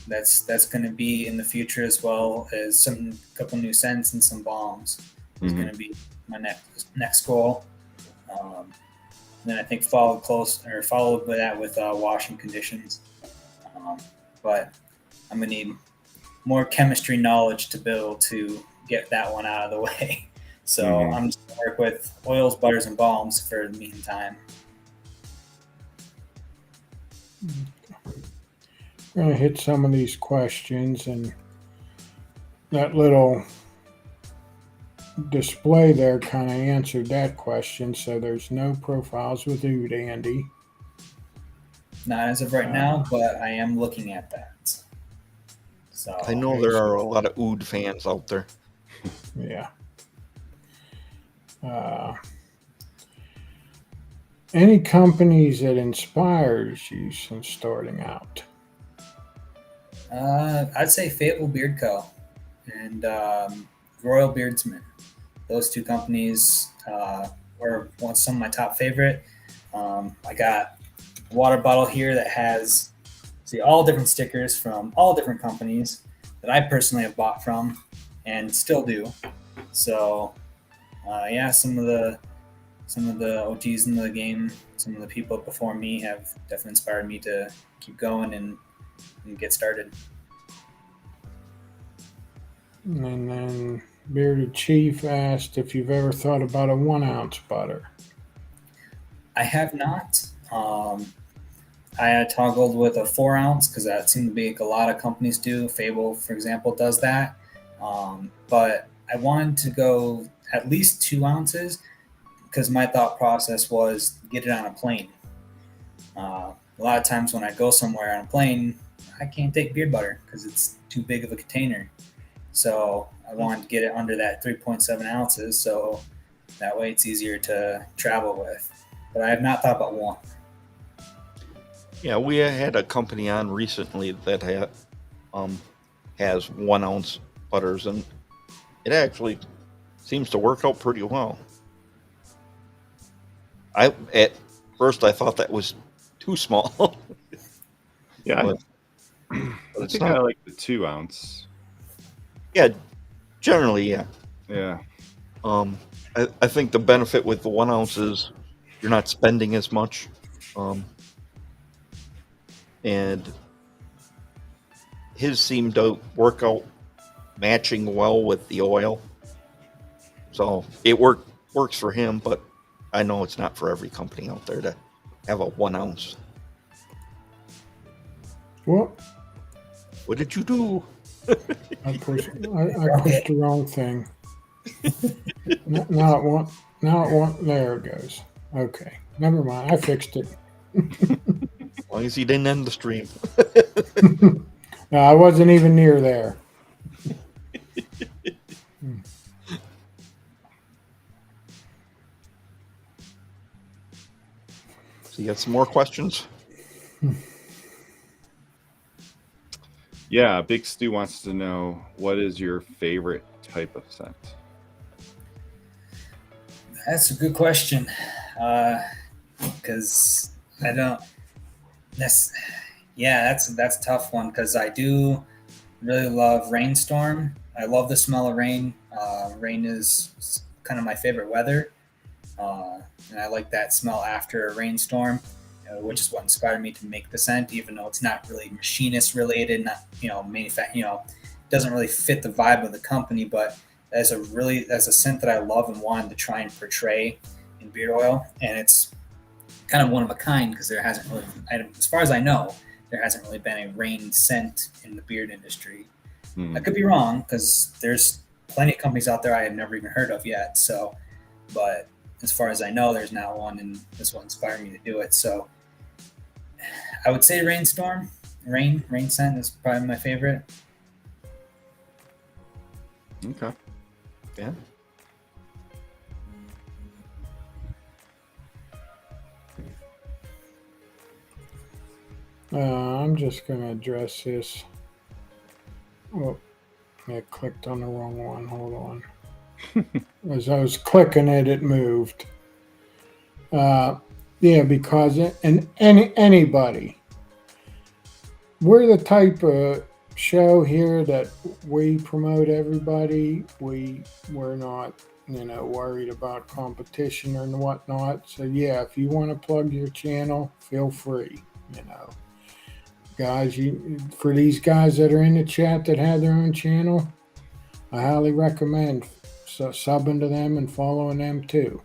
that's going to be in the future, as well as some couple new scents and some balms. Is going to be my next goal. Then I think followed by that with washing conditions. But I'm gonna need more chemistry knowledge to be able to get that one out of the way. So I'm just gonna work with oils, butters, and balms for the meantime. I'm going to hit some of these questions, and that little display there kind of answered that question. So there's no profiles with Oud, Andy. Not as of right now, but I am looking at that. So I know there are a lot of Oud fans out there. Yeah. Any companies that inspires you since starting out? I'd say Fayetteville Beard Co. and Royal Beardsman. Those two companies were some of my top favorite. I got a water bottle here that has all different stickers from all different companies that I personally have bought from and still do. So some of the OGs in the game, some of the people before me have definitely inspired me to keep going and get started. And then Bearded Chief asked if you've ever thought about a 1 ounce butter. I have not. I had toggled with a 4 ounce because that seemed to be like a lot of companies do. Fable, for example, does that. But I wanted to go at least 2 ounces because my thought process was get it on a plane. A lot of times when I go somewhere on a plane, I can't take beard butter because it's too big of a container. So I wanted to get it under that 3.7 ounces, so that way it's easier to travel with. But I have not thought about 1. Yeah, we had a company on recently that has 1 ounce butters, and it actually seems to work out pretty well. At first I thought that was too small. Yeah, but I think I like the 2 ounce. Yeah, generally, yeah. Yeah. I think the benefit with the 1 ounce is you're not spending as much. And his seemed to work out matching well with the oil. So it works for him, but I know it's not for every company out there to have a 1 ounce. What? What did you do? I pushed the wrong thing. Now it won't. Now it won't. There it goes. Okay. Never mind. I fixed it. As long as you didn't end the stream. No, I wasn't even near there. So you got some more questions? Yeah, Big Stu wants to know, what is your favorite type of scent? That's a good question. Because I don't. That's a tough one because I do really love rainstorm. I love the smell of rain. Rain is kind of my favorite weather, and I like that smell after a rainstorm, which is what inspired me to make the scent. Even though it's not really machinist related, not doesn't really fit the vibe of the company, but that's a scent that I love and wanted to try and portray in beard oil, and it's kind of one of a kind because there hasn't really, as far as I know, there hasn't really been a rain scent in the beard industry. I could be wrong because there's plenty of companies out there I have never even heard of yet. So, but as far as I know, there's not one, and this will inspire me to do it. So, I would say rainstorm, rain scent is probably my favorite. Okay. Yeah. I'm just going to address this. Oh, I clicked on the wrong one. Hold on. As I was clicking it, it moved. Yeah, because anybody, we're the type of show here that we promote everybody. We're not, worried about competition or whatnot. So yeah, if you want to plug your channel, feel free. Guys, for these guys that are in the chat that have their own channel, I highly recommend subbing to them and following them too.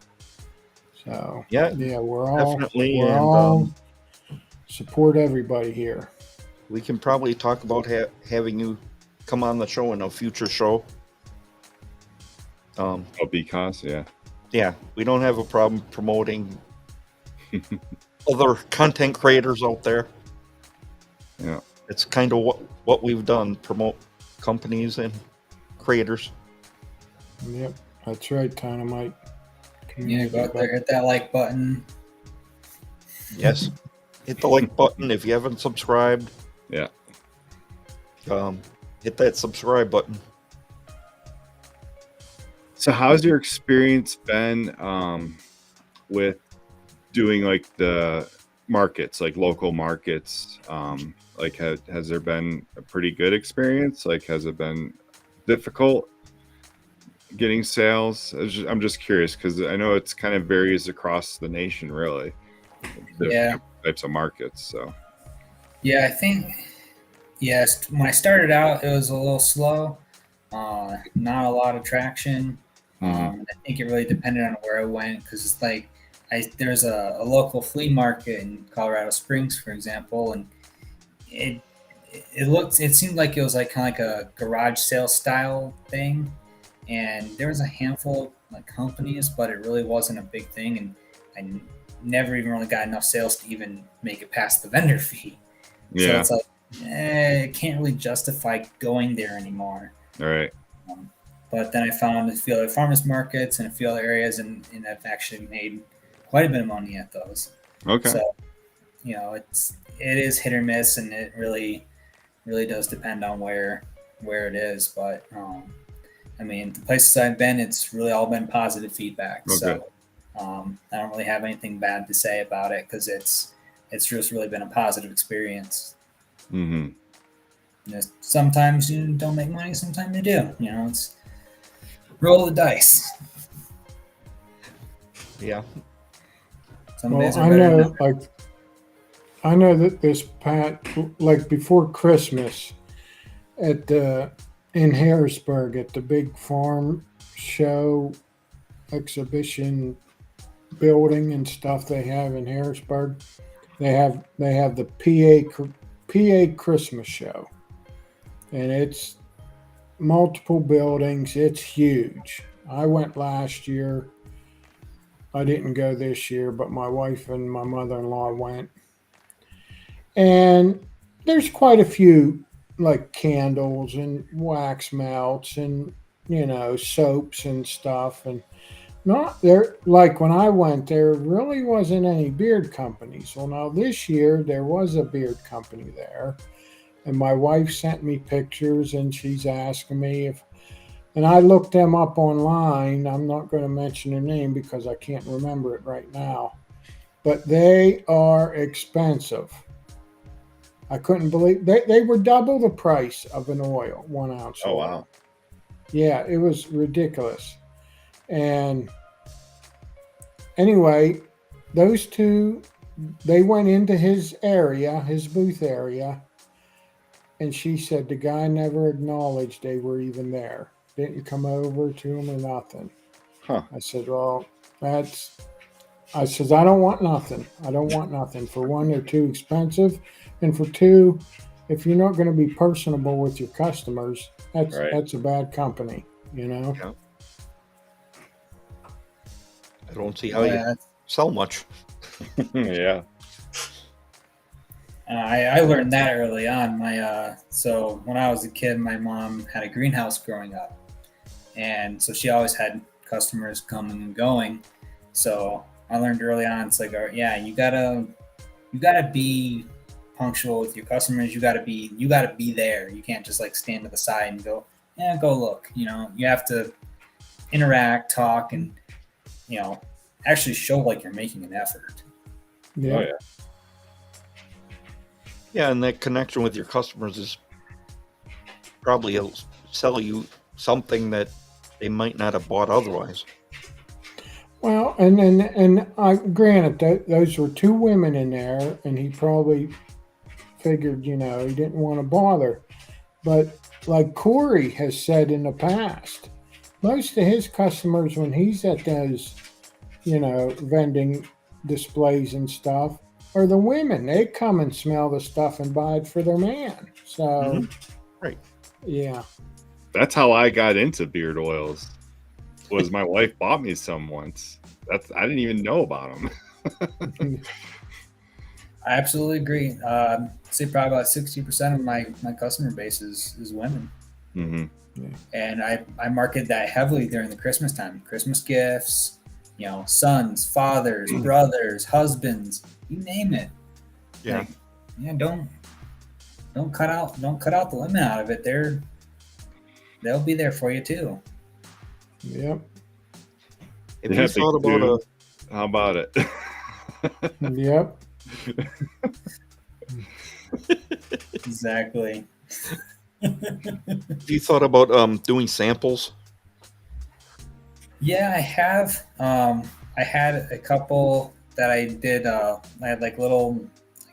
So Yeah, we're all definitely, we're and all support everybody here. we can probably talk about having you come on the show in a future show. Because Yeah, we don't have a problem promoting other content creators out there. Yeah. It's kind of what we've done, promote companies and creators. Yep, that's right, Dynamite. Yeah, go out there, hit that like button. Yes. Hit the like button if you haven't subscribed. Yeah. Hit that subscribe button. So how's your experience been with doing like the markets, like local markets? Like has there been a pretty good experience? Like has it been difficult getting sales? I'm just curious because I know it's kind of varies across the nation, really. Different types of markets. So Yeah, I think yes. When I started out, it was a little slow. Not a lot of traction. I think it really depended on where I went because it's like there's a local flea market in Colorado Springs, for example, and it seemed like it was like kind of like a garage sale style thing, and there was a handful of like companies, but it really wasn't a big thing, and I never even really got enough sales to even make it past the vendor fee. yeah. So it's like it can't really justify going there anymore. All right. But then I found a few other farmers markets and a few other areas, and I've actually made quite a bit of money at those. Okay. So, it is hit or miss, and it really does depend on where it is. But I mean, the places I've been, it's really all been positive feedback. Okay. So I don't really have anything bad to say about it because it's just really been a positive experience. Mm-hmm. Sometimes you don't make money, sometimes you do. It's roll the dice. Yeah. Some Well, days are better than others. I know that this like before Christmas in Harrisburg at the big farm show exhibition building and stuff they have in Harrisburg, they have the PA Christmas show, and it's multiple buildings. It's huge. I went last year. I didn't go this year, but my wife and my mother-in-law went. And there's quite a few like candles and wax melts and soaps and stuff, and not there like when I went there really wasn't any beard companies. Well, now this year there was a beard company there, and my wife sent me pictures and she's asking me if, and I looked them up online. I'm not going to mention their name because I can't remember it right now, but they are expensive. I couldn't believe they were double the price of an oil, 1 ounce Oh oil. wow. Yeah, it was ridiculous. And anyway, those two, they went into his area, his booth area, and she said the guy never acknowledged they were even there. Didn't come over to him or nothing. Huh. I said, well, I says, I don't want nothing. I don't want nothing. For one, they're too expensive. And for two, if you're not going to be personable with your customers, that's a bad company, Yeah. I don't see how you sell much. Yeah. I learned that early on. So when I was a kid, my mom had a greenhouse growing up, and so she always had customers coming and going. So I learned early on, it's like, yeah, you gotta be punctual with your customers. You gotta be there. You can't just like stand to the side and go, yeah, go look. You have to interact, talk, and actually show like you're making an effort. Yeah. Oh yeah. Yeah, and that connection with your customers is probably sell you something that they might not have bought otherwise. Well, and I granted those were two women in there, and he probably figured, he didn't want to bother. But like Corey has said in the past, most of his customers, when he's at those, vending displays and stuff, are the women. They come and smell the stuff and buy it for their man. So, Right. Yeah. That's how I got into beard oils. Was my wife bought me some once. I didn't even know about them. I absolutely agree. I'd say probably about 60% of my customer base is women. Mm-hmm. Yeah. And I market that heavily during the Christmas time. Christmas gifts, sons, fathers, brothers, husbands, you name it. Yeah. Like, yeah, don't cut out the lemon out of it. They'll be there for you too. Yep. If you thought about how about it? Yep. Exactly. Have you thought about doing samples? Yeah, I have. I had a couple that I did. I had like little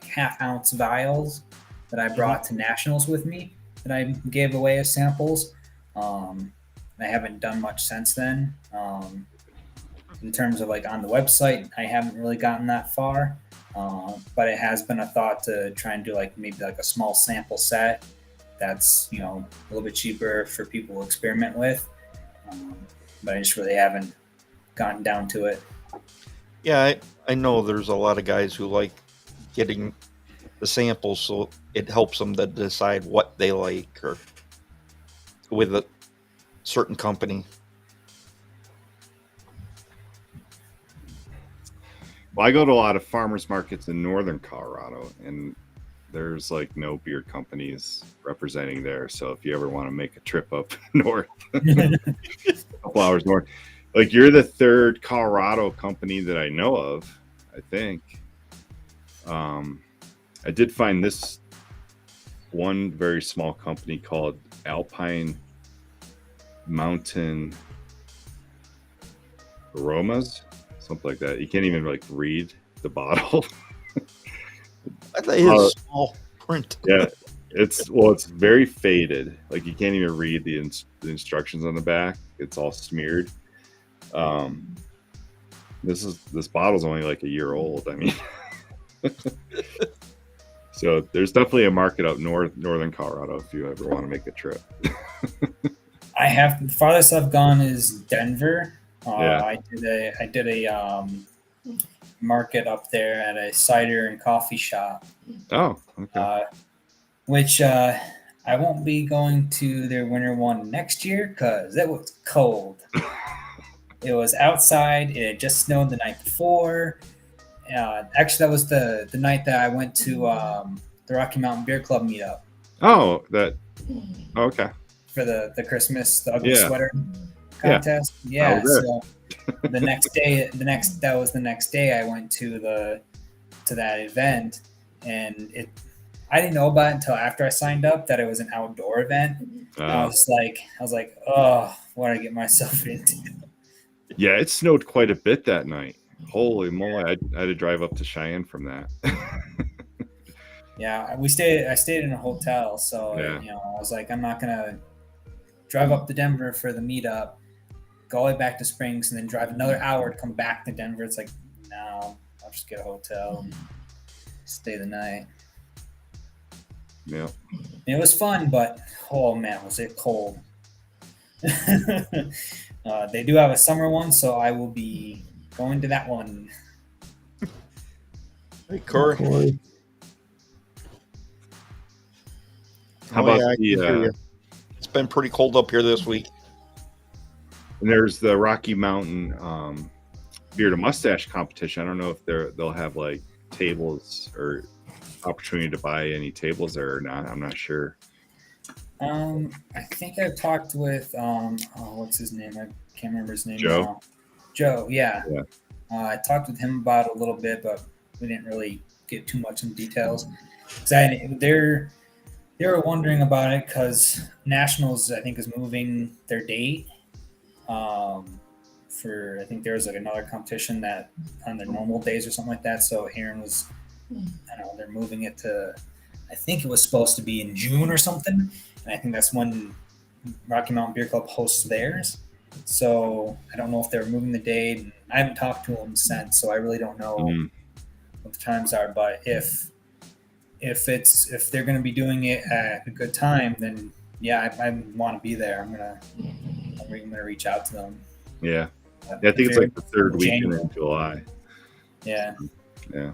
half-ounce vials that I brought to nationals with me that I gave away as samples. I haven't done much since then. In terms of like on the website, I haven't really gotten that far. But it has been a thought to try and do like maybe like a small sample set that's a little bit cheaper for people to experiment with. But I just really haven't gotten down to it. Yeah, I know there's a lot of guys who like getting the samples so it helps them to decide what they like or with a certain company. Well, I go to a lot of farmers markets in northern Colorado, and there's like no beard companies representing there. So if you ever want to make a trip up north, a couple hours north, like you're the third Colorado company that I know of, I think. I did find this one very small company called Alpine Mountain Aromas, something like that. You can't even like read the bottle. I thought it was small print. Yeah, it's very faded. Like you can't even read the instructions on the back. It's all smeared. This bottle's only like a year old. I mean, So there's definitely a market up northern Colorado if you ever want to make a trip. The farthest I've gone is Denver. Yeah. I did a market up there at a cider and coffee shop. Oh, okay. Which I won't be going to their winter one next year because it was cold. It was outside. It had just snowed the night before. Actually, that was the night that I went to the Rocky Mountain Beer Club meetup. Oh, okay. For the Christmas, the ugly Yeah. sweater contest. Yeah. So the next day, that was the next day I went to that event, and I didn't know about it until after I signed up that it was an outdoor event. I was like, oh, what did I get myself into? Yeah, it snowed quite a bit that night. Holy moly! I had to drive up to Cheyenne from that. Yeah, I stayed in a hotel, so Yeah. I was like, I'm not gonna drive up to Denver for the meetup, go all the way back to Springs, and then drive another hour to come back to Denver. It's like, no, I'll just get a hotel and stay the night. Yeah. It was fun, but oh man, was it cold. They do have a summer one, so I will be going to that one. Hey, Corey. Corey. How about I can hear you. It's been pretty cold up here this week. And there's the Rocky Mountain beard and mustache competition. I don't know if they'll have like tables or opportunity to buy any tables there or not. I'm not sure. I think I've talked with what's his name? I can't remember his name Joe. now. Joe, yeah. Yeah. I talked with him about it a little bit, but we didn't really get too much in details. They were wondering about it because Nationals, I think, is moving their date. I think there was like another competition that on their normal days or something like that. So Aaron was, I don't know, they're moving it to, I think it was supposed to be in June or something. And I think that's when Rocky Mountain Beer Club hosts theirs. So I don't know if they're moving the date. And I haven't talked to them since, so I really don't know what the times are. But if they're going to be doing it at a good time, then yeah, I want to be there. I'm gonna reach out to them. Yeah. I think it's like the third weekend in July. Yeah. Yeah.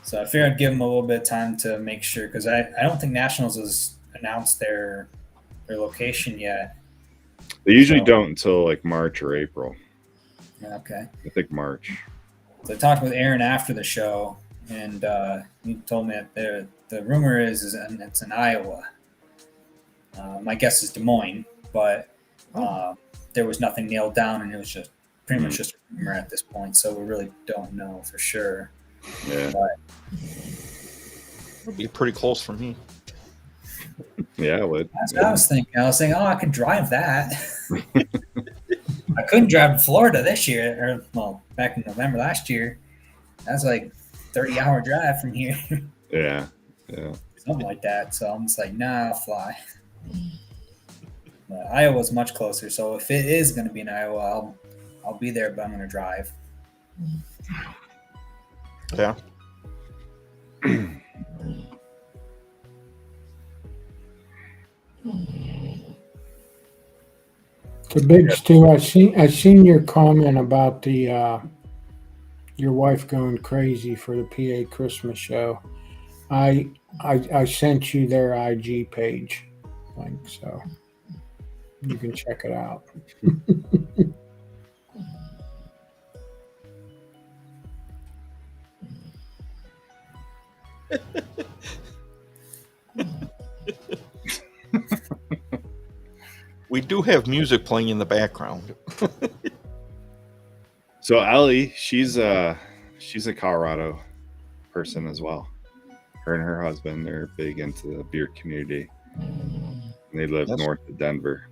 So I figured I'd give them a little bit of time to make sure, because I don't think Nationals has announced their location yet. They usually don't until like March or April. Okay. I think March. So I talked with Aaron after the show, and he told me that the rumor is it's in Iowa. My guess is Des Moines, but there was nothing nailed down, and it was just pretty much just a rumor at this point. So we really don't know for sure. Yeah. But It'd be pretty close for me. Yeah, it would. that's what I was thinking. I was saying, I could drive that. I couldn't drive to Florida this year, back in November last year. That's like 30-hour drive from here. Yeah. Yeah. Something like that. So I'm just like, nah, I'll fly. But Iowa's much closer. So if it is going to be in Iowa, I'll be there, but I'm going to drive. Yeah. So Biggs too. I seen your comment about the your wife going crazy for the PA Christmas show. I sent you their IG page link, so you can check it out. We do have music playing in the background. So Ellie, she's a Colorado person as well. Her and her husband, they're big into the beer community. And they live north of Denver.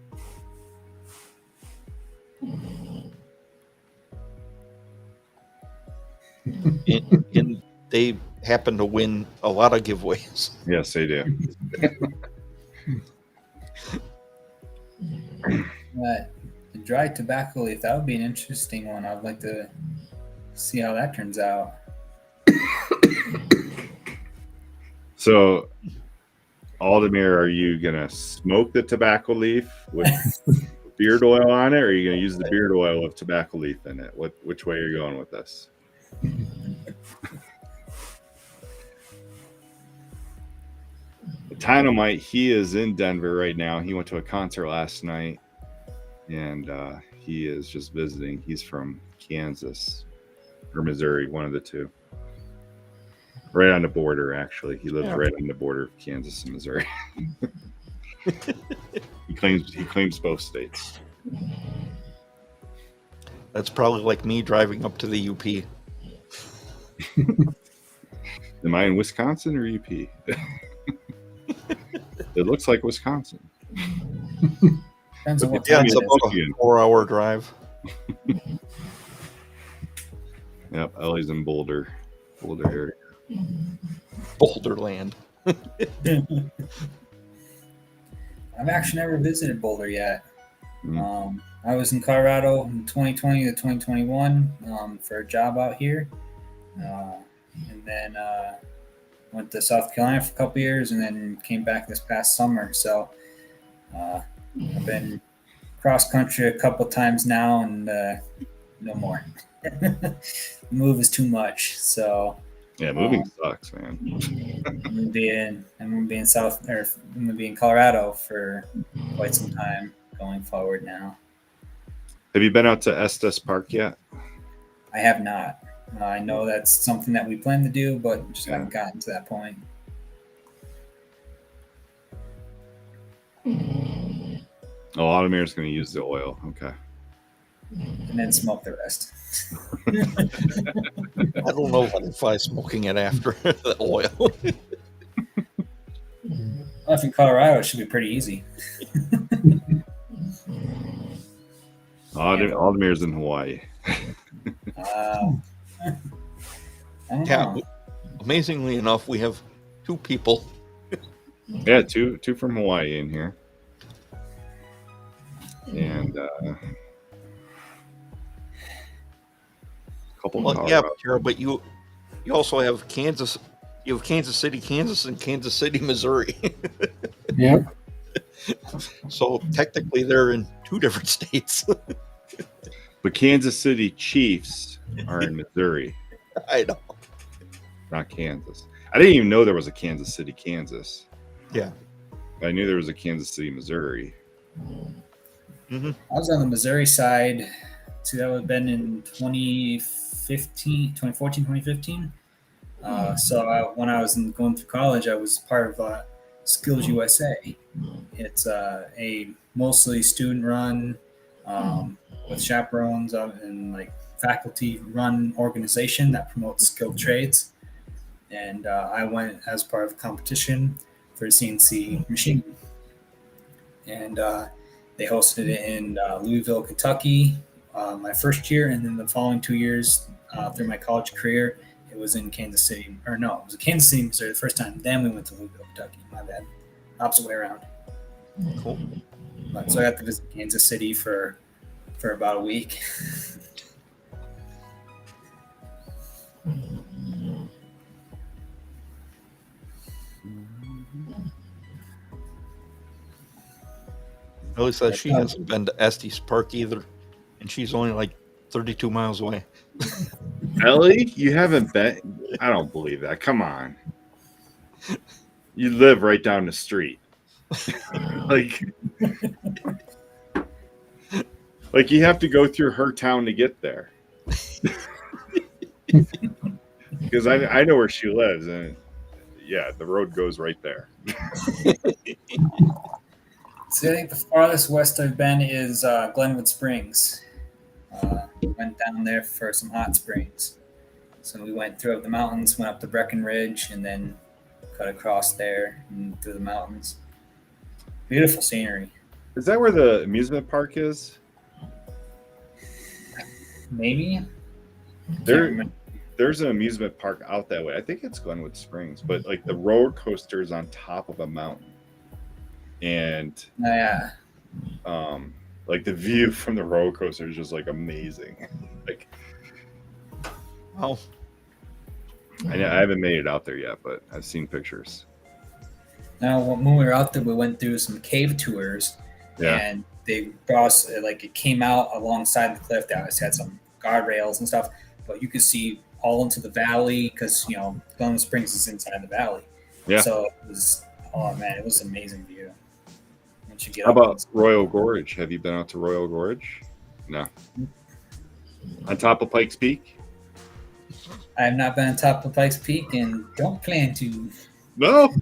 And they happen to win a lot of giveaways. Yes, they do. But the dry tobacco leaf, that would be an interesting one. I'd like to see how that turns out. So, Aldemir, are you gonna smoke the tobacco leaf with beard oil on it, or are you gonna use the beard oil with tobacco leaf in it? Which way are you going with this? Dynamite, he is in Denver right now. He went to a concert last night, and he is just visiting. He's from Kansas or Missouri, one of the two. Right on the border, actually. He lives right on the border of Kansas and Missouri. He claims both states. That's probably like me driving up to the UP. Am I in Wisconsin or UP? It looks like Wisconsin. Depends on what Yeah, time it's it about is. a 4-hour drive. Yep, Ellie's in Boulder area. Boulderland. I've actually never visited Boulder yet. Mm. I was in Colorado in 2020 to 2021 for a job out here. And then went to South Carolina for a couple years and then came back this past summer. So I've been cross country a couple times now and no more. Move is too much. So Yeah, moving sucks, man. I'm gonna be in Colorado for quite some time going forward now. Have you been out to Estes Park yet? I have not. I know that's something that we plan to do, but just haven't gotten to that point. Oh, Automir's going to use the oil. Okay. And then smoke the rest. I don't know if I smoking it after the oil. Well, if in Colorado, it should be pretty easy. Aldemir's in Hawaii. I don't Yeah, know. amazingly enough, we have 2 people. Yeah, two from Hawaii in here. And a couple Well, of yeah, but you also have Kansas. You have Kansas City, Kansas, and Kansas City, Missouri. Yep. So technically, they're in 2 different states. But Kansas City Chiefs are in Missouri, I know. not Kansas. I didn't even know there was a Kansas City, Kansas. Yeah. But I knew there was a Kansas City, Missouri. Mm-hmm. I was on the Missouri side. So that would have been in 2014, 2015. When I was going through college, I was part of Skills USA. It's a mostly student-run with chaperones and like faculty-run organization that promotes skilled trades. And I went as part of a competition for CNC machining. And they hosted it in Louisville, Kentucky, my first year, and then the following 2 years through my college career, it was in Kansas City. Or no, it was in Kansas City, Missouri the first time. Then we went to Louisville, Kentucky. My bad. Opposite way around. Cool. So I got to visit Kansas City for about a week. Ellie says she hasn't been to Estes Park either, and she's only like 32 miles away. Ellie, you haven't been? I don't believe that. Come on. You live right down the street. like you have to go through her town to get there. Because I know where she lives, and yeah, the road goes right there. So I think the farthest west I've been is Glenwood Springs. Went down there for some hot springs. So we went through the mountains, went up to Breckenridge, and then cut across there and through the mountains. Beautiful scenery. Is that where the amusement park is? Maybe. There's an amusement park out that way. I think it's Glenwood Springs, but like the roller coaster is on top of a mountain. And Yeah. like the view from the roller coaster is just like amazing. Like, Oh, I haven't made it out there yet, but I've seen pictures. Now, when we were out there, we went through some cave tours, Yeah. and they brought us, like, it came out alongside the cliff. That always had some guardrails and stuff, but you could see all into the valley because Glen Springs is inside the valley. Yeah. So it was, oh man, it was an amazing view. Once you get How up about Royal Gorge? Have you been out to Royal Gorge? No. On top of Pikes Peak? I have not been on top of Pikes Peak and don't plan to. No.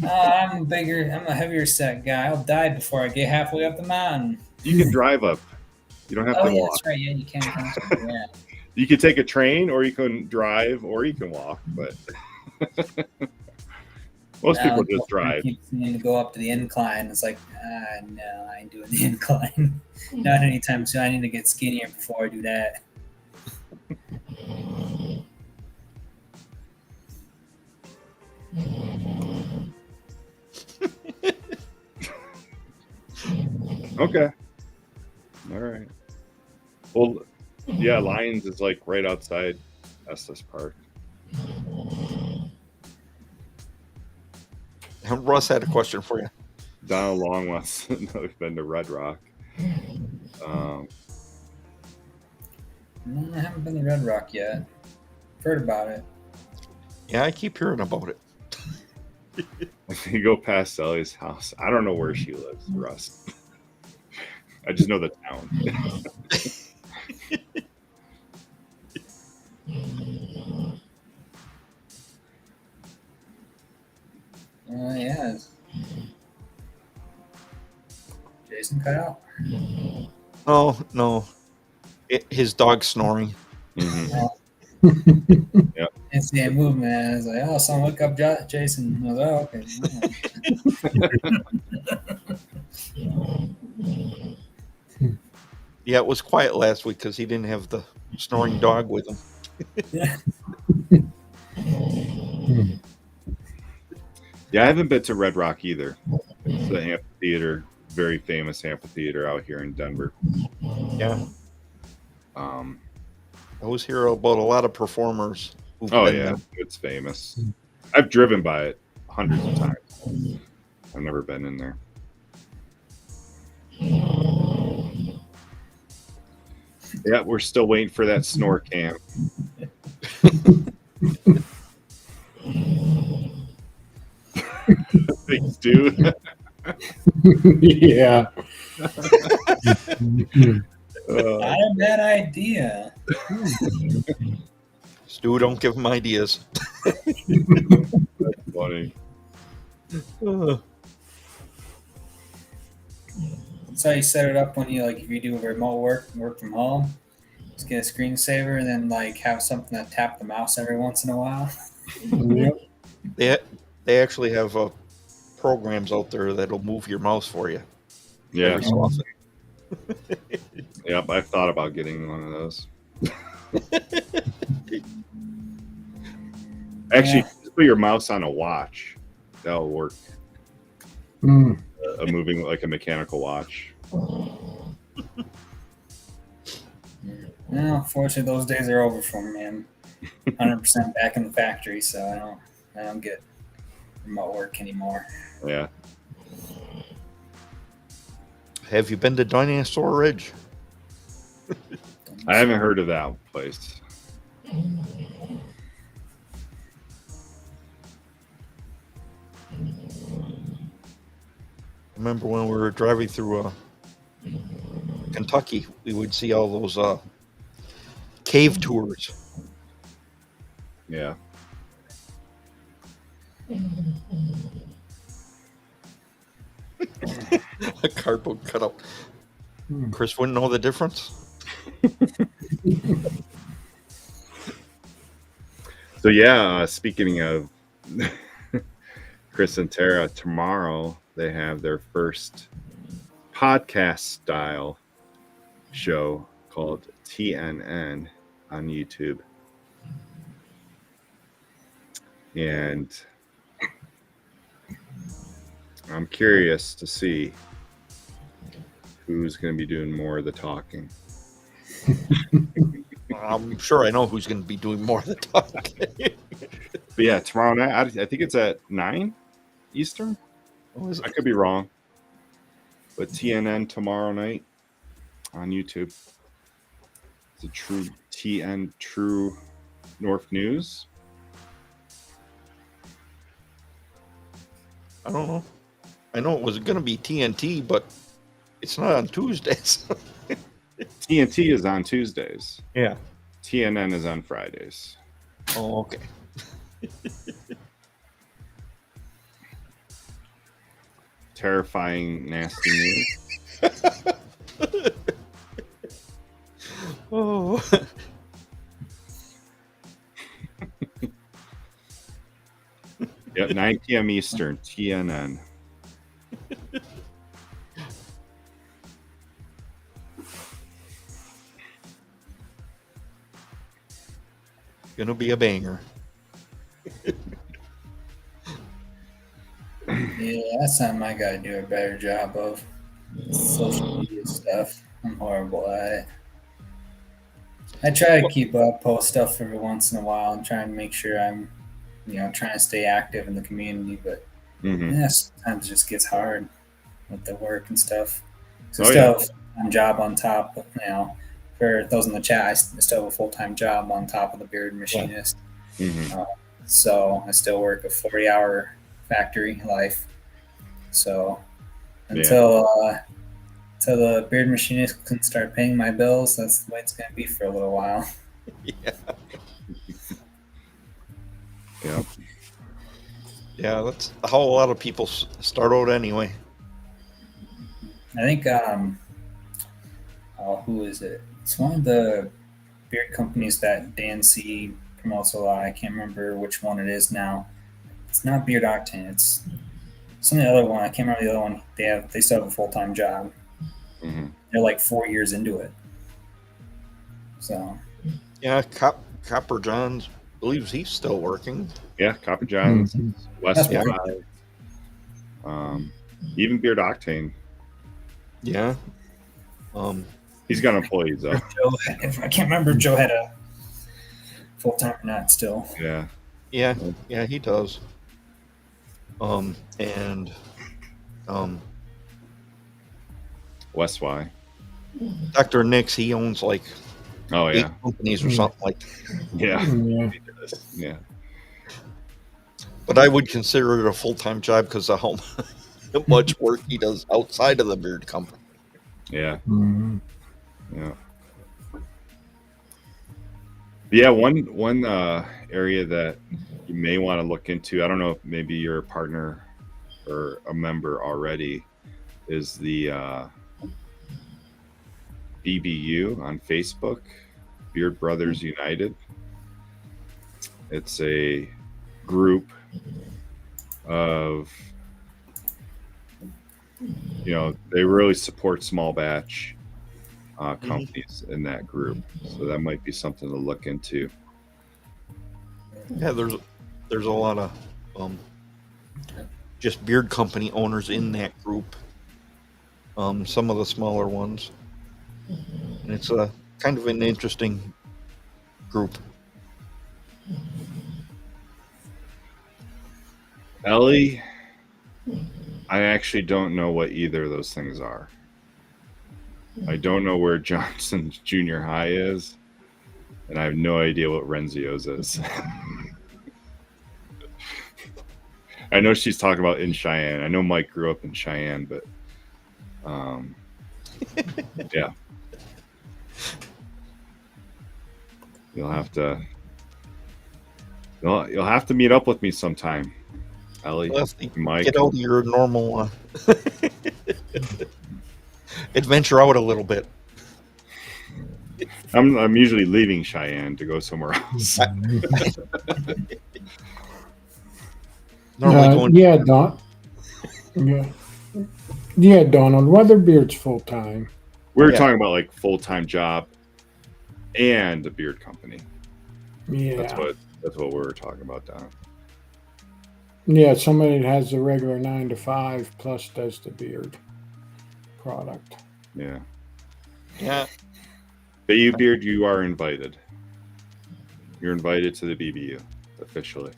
I'm a heavier set guy. I'll die before I get halfway up the mountain. You can drive up. You don't have Oh to yeah, walk. that's right. Yeah, you can. Yeah. You can take a train, or you can drive, or you can walk. But most people just drive. I keep needing to go up to the incline. It's like, no, I ain't doing the incline. Not anytime soon. I need to get skinnier before I do that. Okay. All right. Well, yeah, Lions is like right outside Estes Park. Russ had a question for you. Donald Long wants to know if you've been to Red Rock. No, I haven't been to Red Rock yet. Heard about it. Yeah, I keep hearing about it. You go past Sally's house. I don't know where she lives, Russ. I just know the town. Yeah. Jason cut out. Oh no, his dog's snoring. Mm-hmm. It's the movement. And I was like, oh, someone wake up Jason. I was like, oh, okay. Yeah, it was quiet last week because he didn't have the snoring dog with him. Yeah, I haven't been to Red Rock either. It's the amphitheater, very famous amphitheater out here in Denver. Yeah. I always hear about a lot of performers. Oh yeah, it's famous. I've driven by it hundreds of times. I've never been in there. Yeah, we're still waiting for that snore cam. Thanks, dude. Yeah. Not a bad idea. Stu, don't give him ideas. That's funny. That's how you set it up when you if you do remote work from home. Just get a screensaver and then have something to tap the mouse every once in a while. Yep. They actually have programs out there that'll move your mouse for you. Yeah. Every so often. Yep, I've thought about getting one of those. Actually, just put your mouse on a watch. That'll work. A moving like a mechanical watch. No, unfortunately, those days are over for me. I'm 100% back in the factory, so I don't get remote work anymore. Yeah. Have you been to Dinosaur Ridge? I haven't heard of that place. Remember when we were driving through Kentucky, we would see all those cave tours. Yeah. A cardboard cutout. Chris wouldn't know the difference. So yeah, speaking of Chris and Tara, tomorrow they have their first podcast style show called TNN on YouTube. And I'm curious to see who's going to be doing more of the talking. I'm sure I know who's going to be doing more of the talking. But yeah, tomorrow night, I think it's at 9 Eastern. Oh, is I it? could be wrong. But TNN tomorrow night on YouTube. It's a true TN True North News. I don't know. I know it was going to be TNT, but it's not on Tuesdays. TNT is on Tuesdays. Yeah. TNN is on Fridays. Oh, okay. Terrifying, nasty news. Oh. Yep, 9 p.m. Eastern, TNN. Gonna be a banger. Yeah, that's something I gotta do a better job of. Social media stuff. I'm horrible at it. I try to keep up, post stuff every once in a while, and try and make sure I'm, trying to stay active in the community. But Mm-hmm. yeah, sometimes it just gets hard with the work and stuff. So Oh, still yeah. have a full-time job on top. For those in the chat, I still have a full-time job on top of the beard machinist. Mm-hmm. So I still work a 40-hour factory life. So until the beard machinist can start paying my bills, that's the way it's going to be for a little while. Yeah. Yep. Yeah, that's how a lot of people start out anyway. I think, who is it? It's one of the beard companies that Dan C promotes a lot. I can't remember which one it is now. It's not Beard Octane. It's some of the other one. I can't remember the other one. They still have a full-time job. Mm-hmm. They're like 4 years into it. So Yeah, Copper Johns believes he's still working. Yeah, Copper Johns, West That's Y, even Beard Octane. Yeah. He's got employees though. I can't remember if Joe had a full-time or not still. Yeah. Yeah, he does. West Y. Dr. Nix, he owns like Oh 8 yeah. companies or something like that. Yeah. Yeah. Yeah. But I would consider it a full-time job because of how much work he does outside of the beard company. Yeah. Mhm. Yeah. Yeah, one area that you may want to look into, I don't know if maybe you're a partner or a member already, is the BBU on Facebook, Beard Brothers United. It's a group of, they really support small batch companies in that group. So that might be something to look into. Yeah, there's a lot of just beard company owners in that group. Some of the smaller ones, and it's a kind of an interesting group. Ellie, I actually don't know what either of those things are. I don't know where Johnson's Junior High is, and I have no idea what Renzio's is. I know she's talking about in Cheyenne. I know Mike grew up in Cheyenne, but yeah. You'll have to meet up with me sometime, Ellie. Mike. Get out of your normal adventure out a little bit. I'm usually leaving Cheyenne to go somewhere else. Normally going. Yeah, Don. Yeah, Donald. Weatherbeard's full time. We were talking about like full-time job and a beard company. Yeah, that's what we were talking about, Don. yeah. Somebody that has the regular 9 to 5 plus does the beard product. Yeah. Yeah. But you, Beard, you are invited. You're invited to the BBU officially.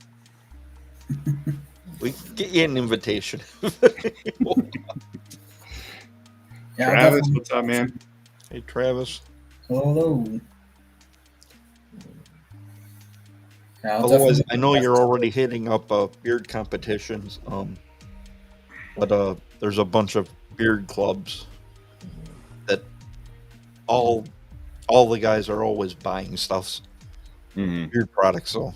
We can get you an invitation. Yeah, I'll Travis, definitely- what's up, man? Hey, Travis. Hello. Yeah, I'll Otherwise, definitely- I know you're already hitting up beard competitions. But there's a bunch of beard clubs that all the guys are always buying stuff, Mm-hmm. beard products. So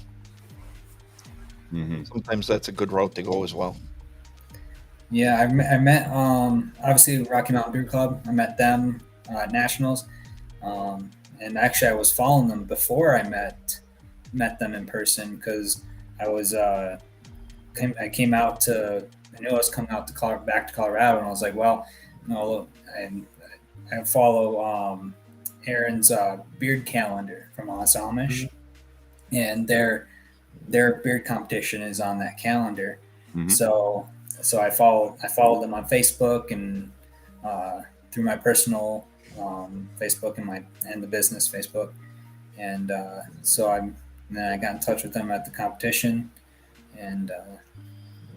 Mm-hmm. sometimes that's a good route to go as well. Yeah, I met obviously Rocky Mountain Beer Club. I met them at Nationals, and actually I was following them before I met them in person because I was I came out to I knew I was coming out to back to Colorado, and I was like, well, look, I follow Aaron's beard calendar from Us Amish, and their beard competition is on that calendar. Mm-hmm. So I followed them on Facebook and through my personal Facebook and the business Facebook, and then I got in touch with them at the competition, and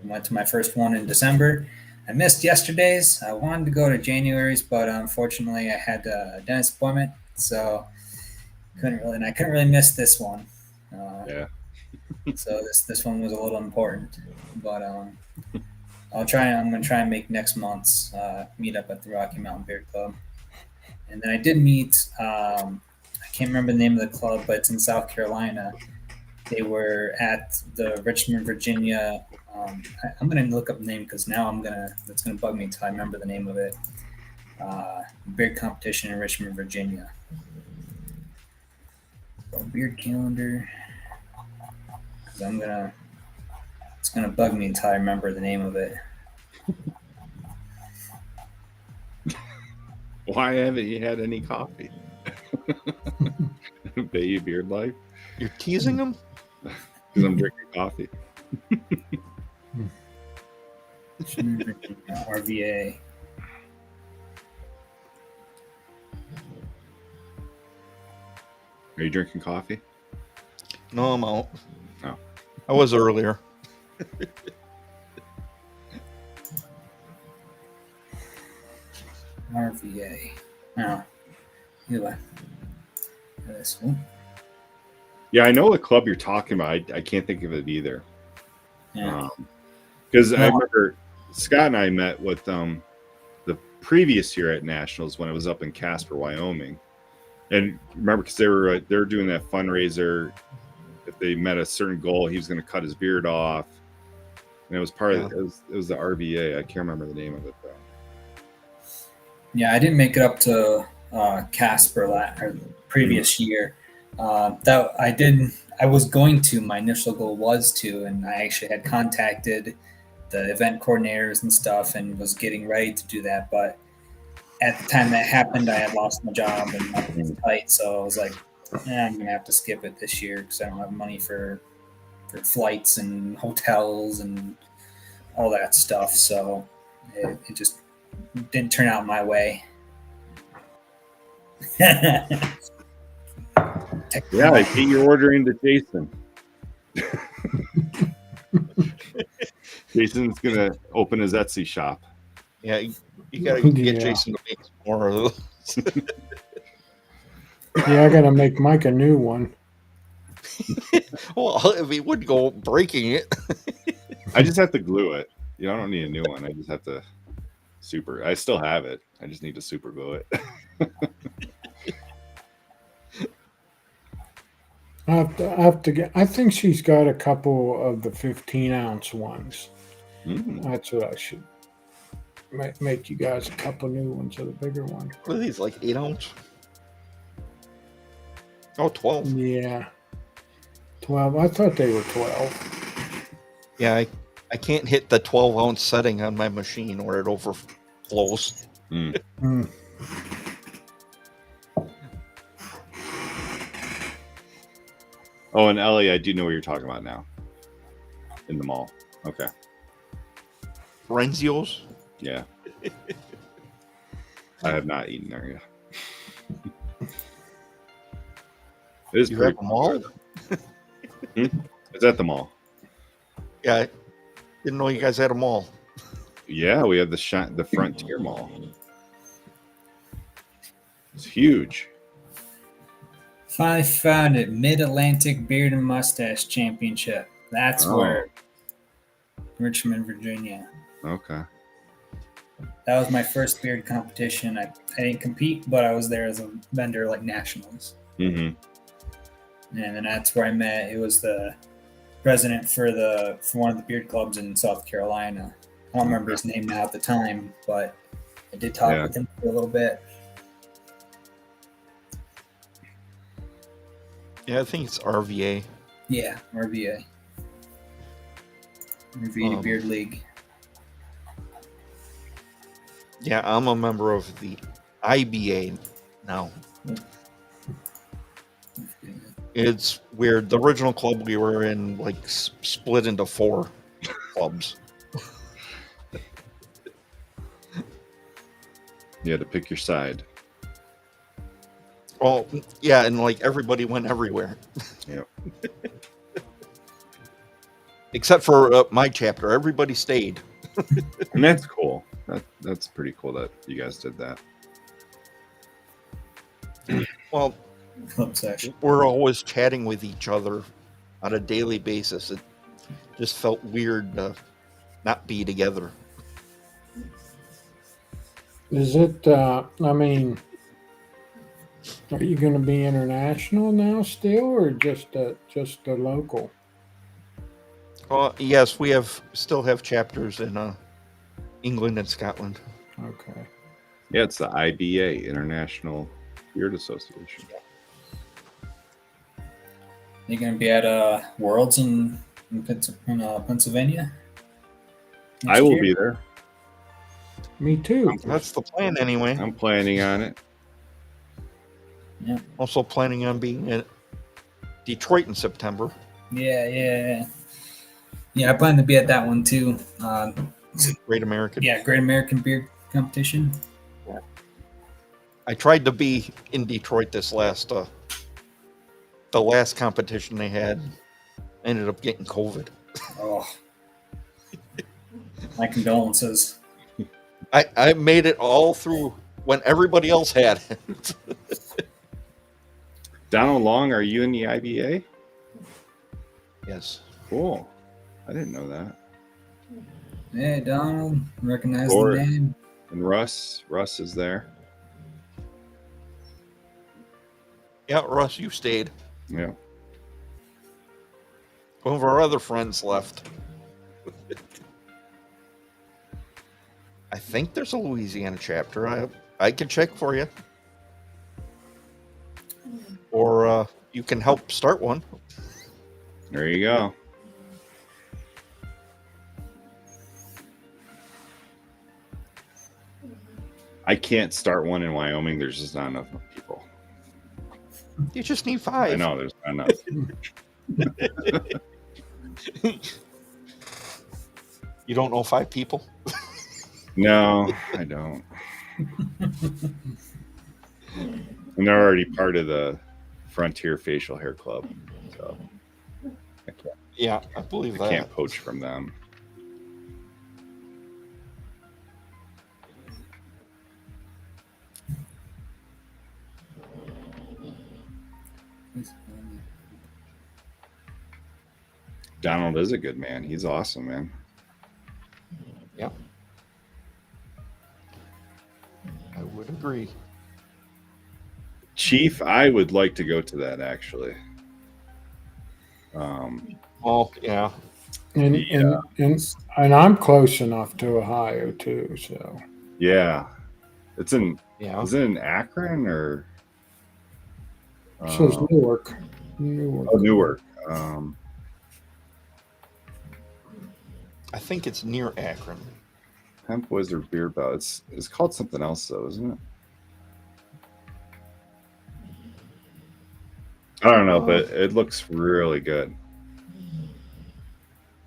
went to my first one in December. I missed yesterday's. I wanted to go to January's, but unfortunately I had a dentist appointment, so I couldn't really miss this one. Yeah. So this one was a little important, but I'm gonna try and make next month's meet up at the Rocky Mountain Beer Club. And then I did meet. I can't remember the name of the club, but it's in South Carolina. They were at the Richmond, Virginia. I'm gonna look up the name because now that's gonna bug me until I remember the name of it. Beer competition in Richmond, Virginia. Beard calendar. 'Cause it's gonna bug me until I remember the name of it. Why haven't you had any coffee? Bay Beard Life? You're teasing them? Because I'm drinking coffee. RVA. Are you drinking coffee? No, I'm out. Oh. I was earlier. RVA. No. Anyway. This one. Yeah, I know the club you're talking about. I can't think of it either. Yeah. Because I remember Scott and I met with the previous year at Nationals when I was up in Casper, Wyoming, and remember because they were doing that fundraiser. If they met a certain goal, he was going to cut his beard off, and it was part of it was the RVA. I can't remember the name of it though. Yeah, I didn't make it up to Casper or previous year. That I didn't. I was going to. My initial goal was to, and I actually had contacted the event coordinators and stuff, and was getting ready to do that. But at the time that happened, I had lost my job and I was tight, so I was like, I'm gonna have to skip it this year because I don't have money for flights and hotels and all that stuff. So it just didn't turn out my way. Yeah, I get your order into Jason. Jason's gonna open his Etsy shop. Yeah, you gotta get Yeah. Jason to make some more of those. Yeah, I gotta make Mike a new one. Well, if he would go breaking it. I just have to glue it. I don't need a new one. I just have to I still have it. I just need to super glue it. I have to get. I think she's got a couple of the 15-ounce ones. That's what I should make you guys a couple new ones of the bigger one. What are these, like 8 ounce? Oh, 12. Yeah, 12. I thought they were 12. Yeah, I can't hit the 12-ounce setting on my machine where it overflows. Mm. Oh, and Ellie, I do know what you're talking about now. In the mall. Okay. Renzios? Yeah. I have not eaten there yet. It is You pretty have them all? It's at the mall. Yeah, I didn't know you guys had them all. Yeah, we have the Frontier Mall. It's huge. Finally found it. Mid-Atlantic Beard and Mustache Championship. That's Oh. where. Richmond, Virginia. Okay. That was my first beard competition. I didn't compete, but I was there as a vendor, like nationals. Mm-hmm. And then that's where I met. It was the president for one of the beard clubs in South Carolina. I don't remember his name now at the time, but I did talk with him for a little bit. Yeah, I think it's RVA. Yeah, RVA. RVA Beard League. Yeah, I'm a member of the IBA now. It's weird. The original club we were in, like, split into 4 clubs. You had to pick your side. Oh, yeah, and like everybody went everywhere. Yep. Except for my chapter, everybody stayed. And that's cool. That's pretty cool that you guys did that. Well, club session. We're always chatting with each other on a daily basis. It just felt weird to not be together. Is it, I mean, are you going to be international now still, or just a local? Yes, we still have chapters in England and Scotland. Okay. Yeah, it's the IBA, International Beard Association. You going to be at Worlds in Pennsylvania? I will be there. Me too. That's the plan anyway. I'm planning on it. Yeah. Also planning on being in Detroit in September. Yeah, I plan to be at that one too. Great American. Yeah, Great American Beard Competition. I tried to be in Detroit this the last competition they had. Ended up getting COVID. Oh, my condolences. I made it all through when everybody else had it. Donald Long, are you in the IBA? Yes. Cool. I didn't know that. Hey, Donald, recognize Or- the name. And Russ is there. Yeah, Russ, you stayed. Yeah. One of our other friends left. I think there's a Louisiana chapter. I can check for you. Or you can help start one. There you go. I can't start one in Wyoming. There's just not enough people. You just need 5. I know there's not enough. You don't know 5 people? No, I don't. And they're already part of the Frontier Facial Hair Club, so Yeah, I believe I that. can't poach from them. Donald is a good man. He's awesome, man. Yeah. I would agree. Chief, I would like to go to that actually. Oh, yeah. And I'm close enough to Ohio too, so Yeah, it's in. Yeah. Is it in Akron or? it says Newark. Oh, Newark. I think it's near Akron. Hemp Wizard Beer Bout. It's called something else though, isn't it? I don't know, but it looks really good.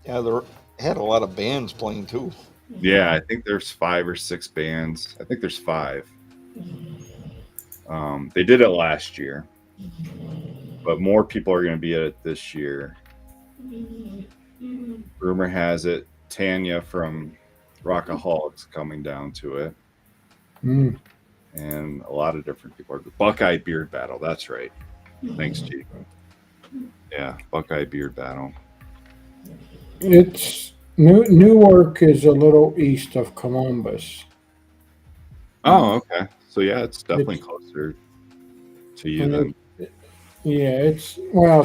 Yeah, they had a lot of bands playing too. Yeah, I think there's 5 or 6 bands. I think there's 5. They did it last year, but more people are going to be at it this year. Rumor has it Tanya from Rockaholics coming down to it, Mm. and a lot of different people. Buckeye Beard Battle. That's right. Thanks, Chief. Yeah, Buckeye Beard Battle. It's Newark is a little east of Columbus. Oh, okay. So yeah, it's definitely It's- closer to you and than. Yeah, it's well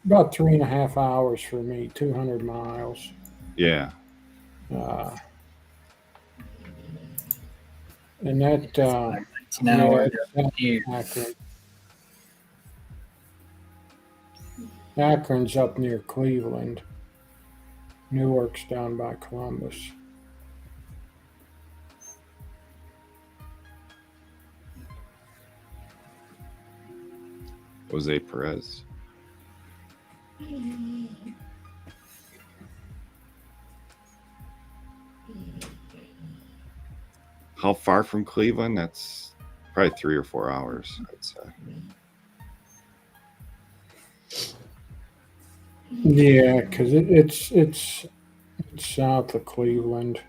about 3.5 hours for me, 200 miles. Yeah. Uh, and that, Like 19 yeah, hours it's south here. of Akron. Akron's up near Cleveland. Newark's down by Columbus. Jose Perez. How far from Cleveland? That's probably 3 or 4 hours, I'd say. Yeah, because it's south of Cleveland.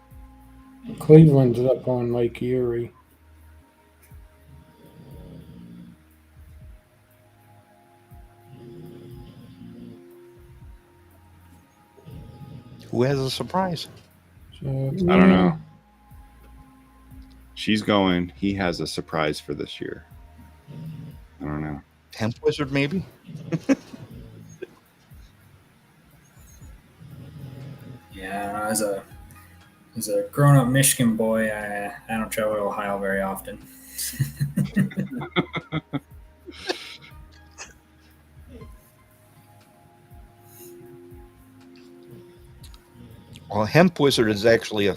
Cleveland's up on Lake Erie. Who has a surprise? So I don't know. She's going. He has a surprise for this year. I don't know. Hemp Wizard, maybe? Yeah, as a grown-up Michigan boy, I don't travel to Ohio very often. Well, Hemp Wizard is actually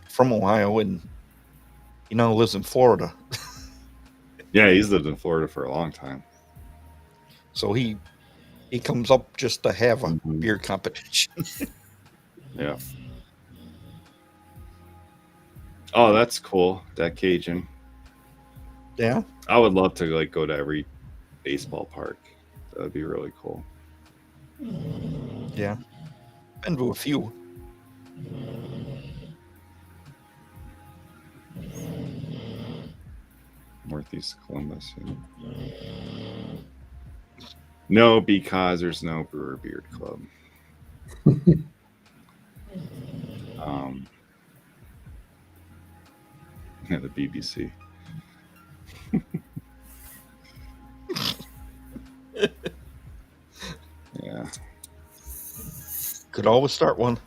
from Ohio, and he now lives in Florida. Yeah, he's lived in Florida for a long time. So he comes up just to have a Mhm. beer competition. Yeah. Oh, that's cool. That Cajun. Yeah. I would love to like go to every baseball park. That would be really cool. Yeah. Been to a few. Northeast Columbus. Yeah. No, because there's no Brewer Beard Club. Yeah, the BBC. Yeah. Could always start one.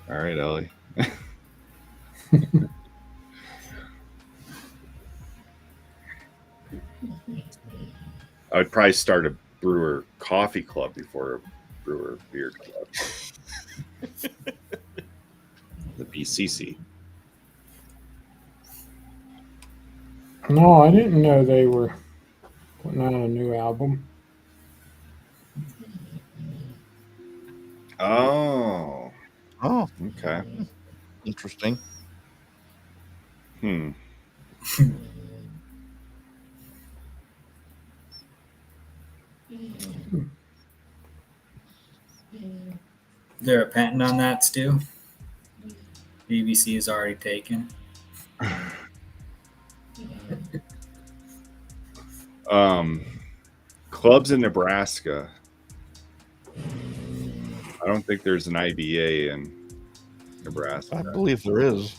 All right, Ellie. I would probably start a Brewer Coffee Club before a Brewer Beard Club. The BCC. No, I didn't know they were putting out a new album. Oh, Oh, okay. interesting. Hmm. Is there a patent on that, Stu? BBC is already taken. Clubs in Nebraska. I don't think there's an IBA in Nebraska. I believe there is.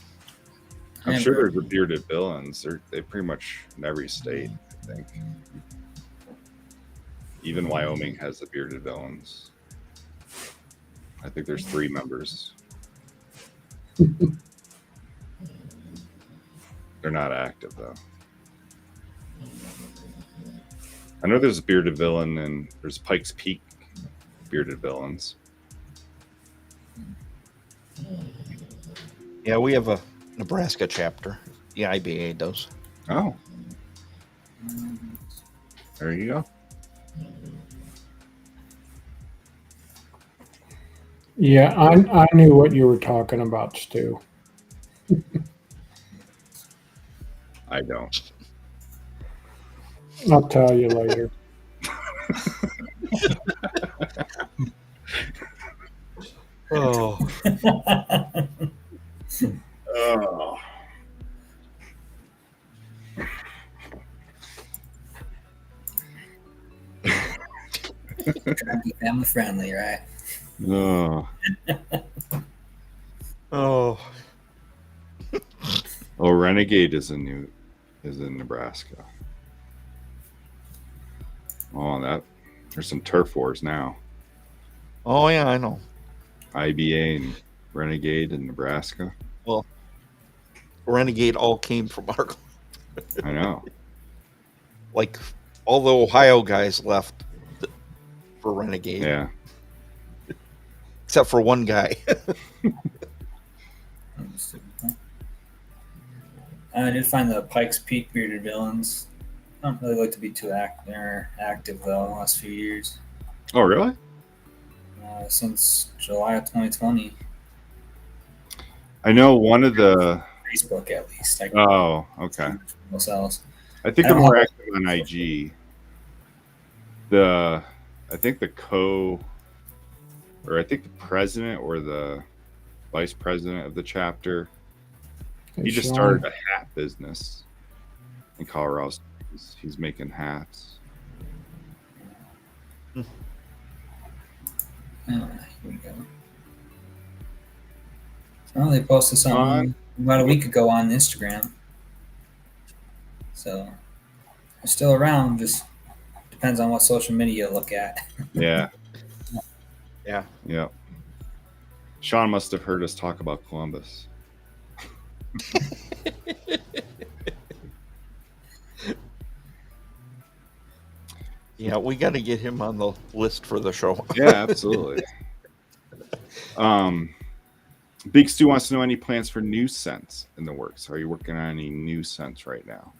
I'm sure there's a bearded villains. They pretty much in every state, I think. Even Wyoming has the bearded villains. I think there's 3 members. They're not active though. I know there's a bearded villain and there's Pikes Peak bearded villains. Yeah, we have a Nebraska chapter. The IBA does. Oh. There you go. Yeah, I knew what you were talking about, Stu. I don't. I'll tell you later. Oh, Oh. Trying to be family friendly, right? Oh. oh, Oh, Renegade is in Nebraska. Oh, there's some turf wars now. oh yeah, I know. IBA and Renegade in Nebraska. Well, Renegade all came from our, I know. like, all the Ohio guys left for Renegade, Yeah. except for one guy. I did find the Pikes Peak bearded villains. I don't really like to be too active though. The last few years, Oh, really? since July of 2020, I know one of the. Facebook at least. Oh, okay. Most else. I think I they're don't more have- active on IG. I think the president or the vice president of the chapter, he just Sean, started a hat business in Colorado. He's making hats. Oh, here we go. Oh, they posted something about a week ago on Instagram. So they're still around. Just depends on what social media you look at. Yeah. Yeah. Yeah. Sean must have heard us talk about Columbus. Yeah, we got to get him on the list for the show. Yeah, absolutely. Big Stu wants to know any plans for new scents in the works. Are you working on any new scents right now?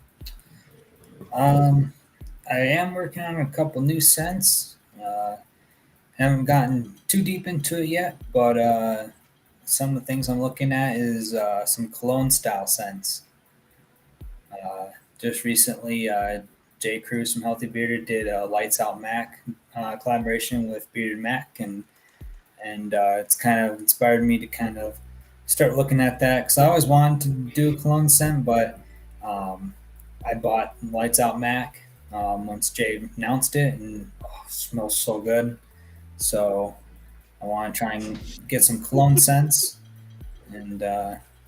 I am working on a couple new scents. Haven't gotten too deep into it yet, but some of the things I'm looking at is some cologne style scents. Just recently, Jay Cruz from Healthy Bearded did a Lights Out Mac collaboration with Bearded Mac, and it's kind of inspired me to kind of start looking at that because I always wanted to do a cologne scent, but I bought Lights Out Mac once Jay announced it, and it smells so good. So I want to try and get some cologne scents, and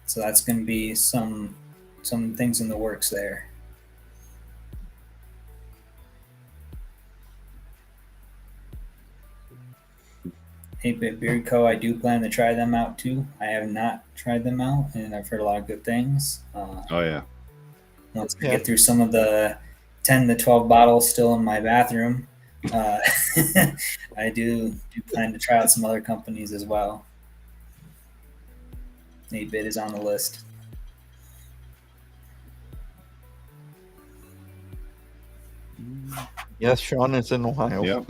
so that's going to be some things in the works there. Hey, Bit Beard Co. I do plan to try them out too. I have not tried them out, and I've heard a lot of good things. Oh, yeah. Once I get through some of the 10 to 12 bottles still in my bathroom, I do plan to try out some other companies as well. 8-Bit is on the list. Yes, Sean is in Ohio. Yep.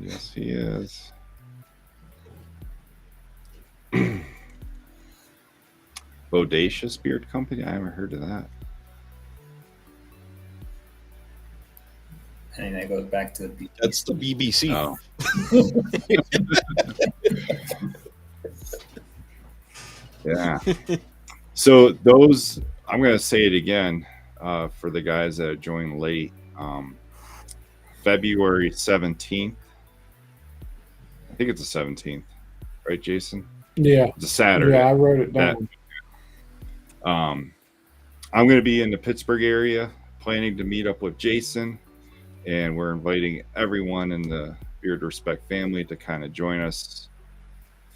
Yes, he is. Bodacious Beard Company? I haven't heard of that. I think that goes back to the BBC. That's the BBC. Oh. Yeah. So those, I'm going to say it again for the guys that joined late. February 17th. I think it's the 17th, right, Jason? Yeah. It's a Saturday. Yeah, I wrote it down. I'm going to be in the Pittsburgh area, planning to meet up with Jason, and we're inviting everyone in the Beard Respect family to kind of join us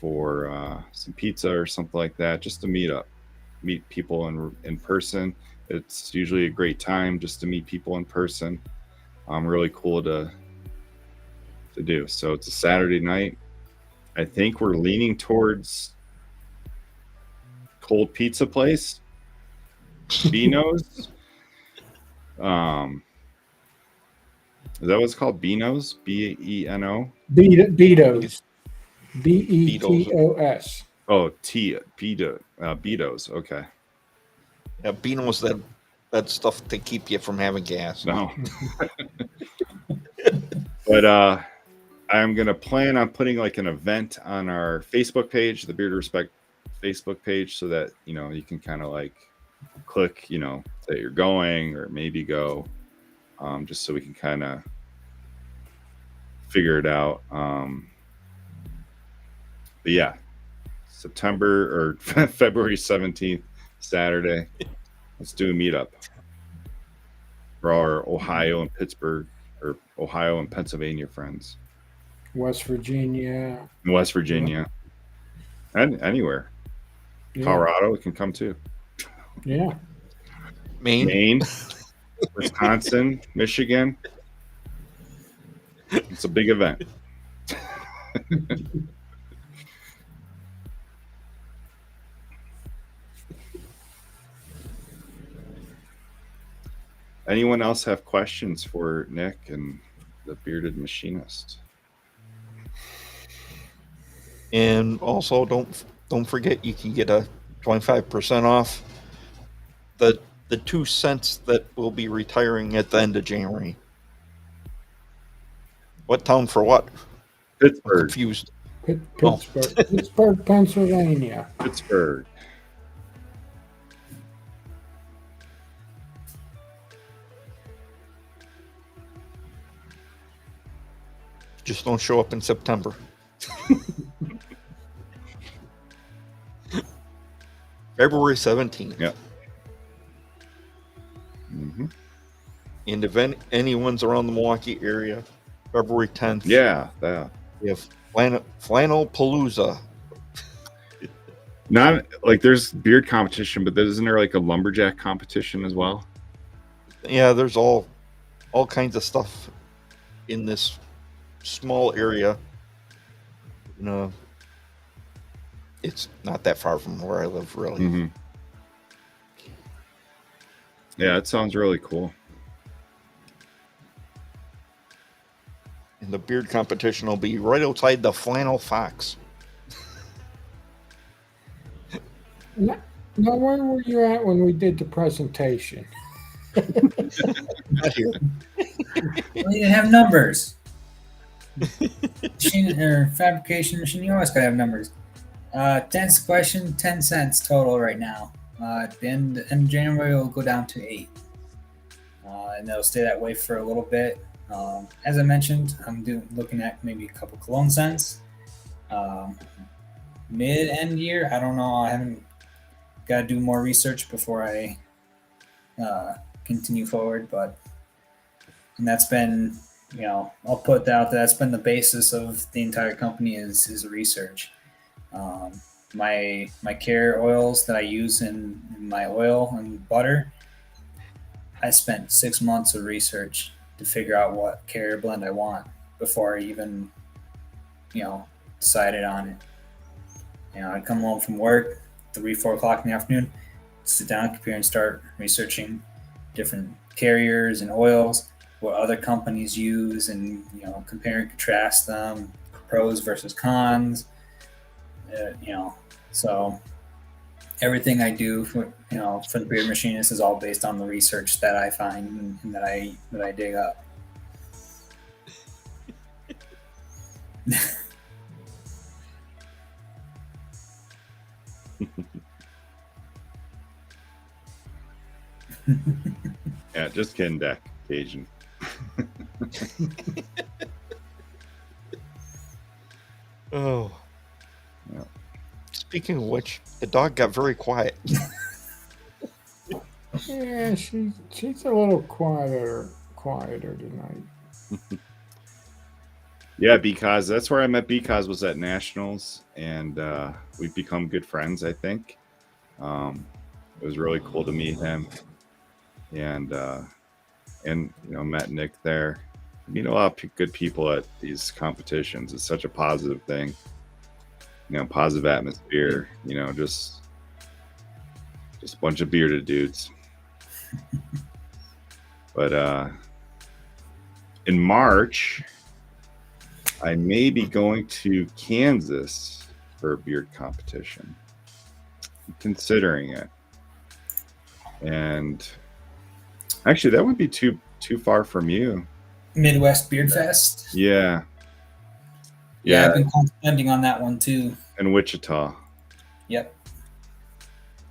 for some pizza or something like that, just to meet people in person. It's usually a great time just to meet people in person. Really cool to do. So it's a Saturday night. I think we're leaning towards cold pizza place, Beano's. Is that what it's called? Beano's? Beno? Betos. Betos. Oh, Betos. Okay. Yeah, Beano's that that stuff to keep you from having gas. No. But I'm gonna plan on putting like an event on our Facebook page, the Beard Respect Facebook page, so that you can kind of like click, that you're going or maybe go, just so we can kind of figure it out. But yeah, September or February 17th, Saturday. Let's do a meetup for our Ohio and Pittsburgh, or Ohio and Pennsylvania friends. West Virginia. In West Virginia. And anywhere. Yeah. Colorado can come too. Yeah. Maine. Wisconsin, Michigan. It's a big event. Anyone else have questions for Nick and the Bearded Machinist? And also, don't forget, you can get a 25% off the 2 cents that will be retiring at the end of January. What town for what? I'm Pittsburgh. confused. Pittsburgh, Pittsburgh, Pennsylvania. Pittsburgh. Just don't show up in September. February 17th. Yep. Mm-hmm. And if anyone's around the Milwaukee area, February 10th. Yeah. We have Flannel Palooza. Not like there's beard competition, but isn't there like a lumberjack competition as well? Yeah, there's all kinds of stuff in this small area. It's not that far from where I live, really. Mm-hmm. Yeah, it sounds really cool. And the beard competition will be right outside the Flannel Fox. Now, where were you at when we did the presentation? Not here. Well, you have numbers. Machine or fabrication machine, you always gotta have numbers. 10th question, 10 cents total right now. At the end of January, it'll go down to 8. And it'll stay that way for a little bit. As I mentioned, I'm looking at maybe a couple cologne cents. Mid-end year, I don't know. I haven't got to do more research before I continue forward. And that's been, I'll put that out there. That's been the basis of the entire company is research. My care oils that I use in my oil and butter, I spent 6 months of research to figure out what carrier blend I want before I even, decided on it. I'd come home from work, 3-4 o'clock in the afternoon, sit down on the computer and start researching different carriers and oils, what other companies use, and compare and contrast them, pros versus cons. So everything I do for the Beard Machinist is all based on the research that I find and that I dig up. Yeah, just kidding, Dak. Cajun. Oh. Yeah. Speaking of which, the dog got very quiet. Yeah, she's a little quieter tonight. Yeah, because that's where I met Because was at Nationals, and we've become good friends, I think. It was really cool to meet him, and met Nick there. Meet a lot of good people at these competitions. It's such a positive thing. Positive atmosphere. Just a bunch of bearded dudes. But in March, I may be going to Kansas for a beard competition. I'm considering it. And Actually, that wouldn't be too far from you. Midwest Beard Fest. Yeah. Yeah, Yeah, I've been contemplating on that one too. in Wichita. Yep.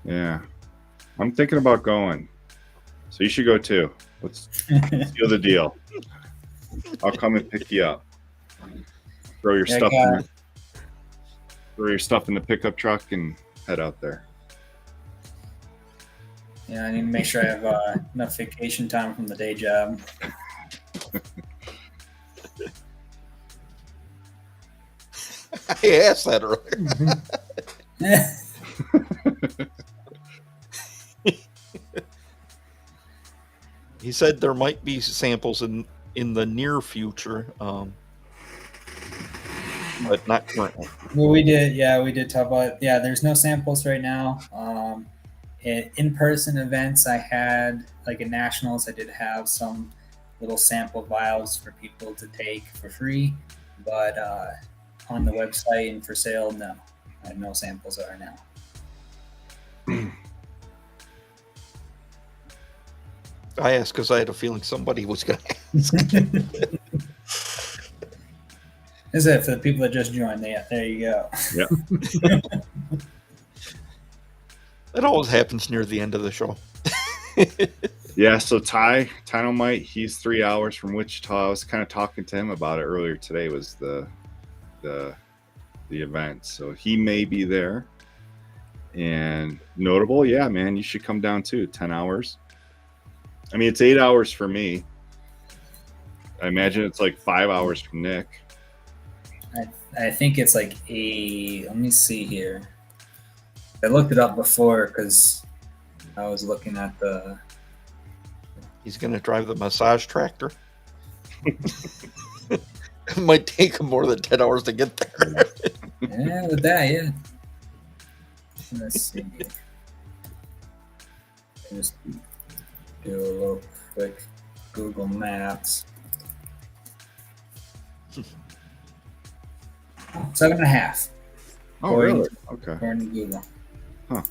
Yeah. I'm thinking about going. So you should go too. Let's seal the deal. I'll come and pick you up. Throw your Yeah, stuff in the, throw your stuff in the pickup truck and head out there. Yeah, I need to make sure I have enough vacation time from the day job. I asked that earlier. He said there might be samples in the near future, but not currently. Well, we did talk about there's no samples right now. In-person events I had, like at nationals, I did have some little sample vials for people to take for free, but on the website and for sale, no, I have no samples are now. I asked because I had a feeling somebody was going to ask. Is it for the people that just joined? There you go. Yep. It always happens near the end of the show. Yeah, so Ty Dynamite, he's 3 hours from Wichita. I was kind of talking to him about it earlier today. Was the event, so he may be there. And notable, yeah, man, you should come down too. 10 hours. I mean, it's 8 hours for me. I imagine it's like 5 hours from Nick. I think it's like let me see here. I looked it up before because I was looking at the. He's going to drive the massage tractor. It might take him more than 10 hours to get there. Yeah, with that, yeah. Let's see. Just do a little quick Google Maps. 7.5. Oh, really? Okay. According to Google. Huh.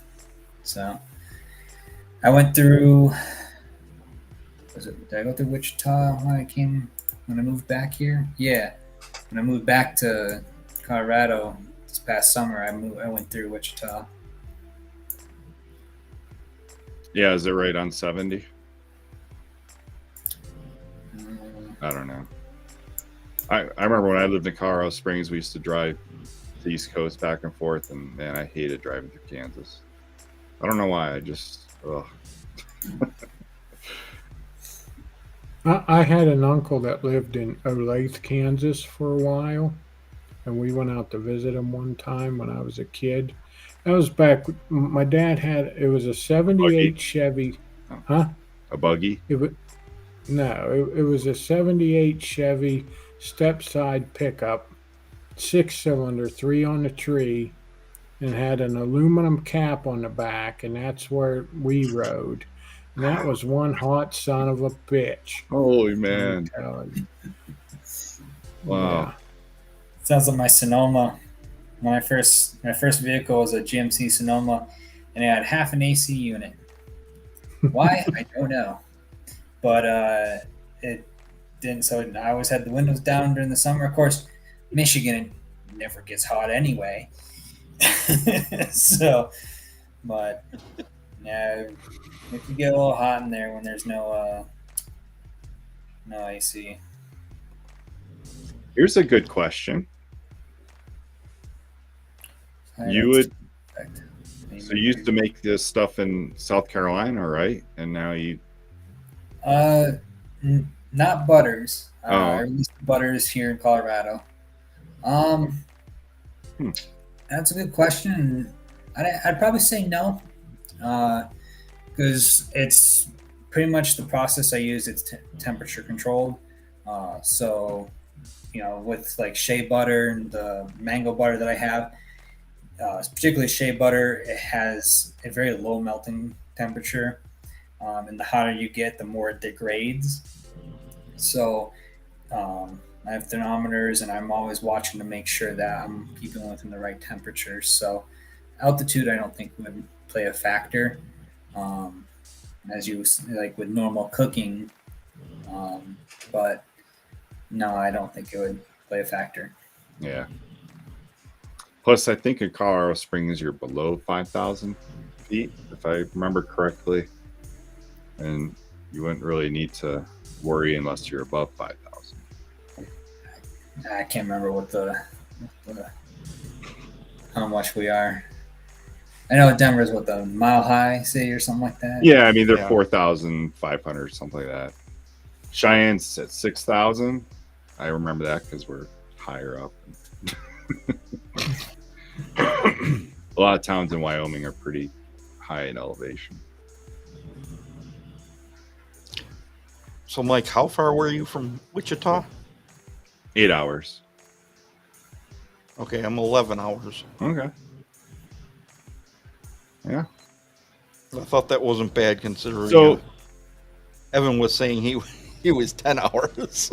So I went through. Did I go through Wichita when I moved back here? Yeah. When I moved back to Colorado this past summer, I went through Wichita. Yeah, is it right on 70? I don't know. I remember when I lived in Colorado Springs, we used to drive the East Coast back and forth, and man, I hated driving through Kansas. I don't know why. I just, ugh. I had an uncle that lived in Olathe, Kansas for a while, and we went out to visit him one time when I was a kid. That was back. My dad it was a '78 Buggy? Chevy. Oh. Huh? A buggy? It was a '78 Chevy step-side pickup, 6-cylinder, 3 on the tree, and had an aluminum cap on the back, and that's where we rode. And that was one hot son of a bitch. Holy man! Wow. Yeah. Sounds like my Sonoma. My first vehicle was a GMC Sonoma, and it had half an AC unit. Why? I don't know. But it didn't. So I always had the windows down during the summer. Of course, Michigan never gets hot anyway. So, but yeah, it can get a little hot in there when there's no AC. Here's a good question. You would. So you used to make this stuff in South Carolina, right? And now you. Not butters. Oh. I released butters here in Colorado. That's a good question. I'd probably say no, because it's pretty much the process I use. It's temperature controlled. So, with like shea butter and the mango butter that I have, particularly shea butter, it has a very low melting temperature. And the hotter you get, the more it degrades. So I have thermometers, and I'm always watching to make sure that I'm keeping within the right temperature. So altitude, I don't think would play a factor. as you like with normal cooking. But no, I don't think it would play a factor. Yeah. Plus, I think in Colorado Springs, you're below 5,000 feet, if I remember correctly. And you wouldn't really need to worry unless you're above 5,000. I can't remember what how much we are. I know Denver's what the mile high city or something like that. Yeah, I mean, they're Yeah. 4,500, something like that. Cheyenne's at 6,000. I remember that because we're higher up. A lot of towns in Wyoming are pretty high in elevation. So, Mike, how far were you from Wichita? 8 hours. Okay, I'm 11 hours. Okay. Yeah. I thought that wasn't bad considering So Evan was saying he was 10 hours.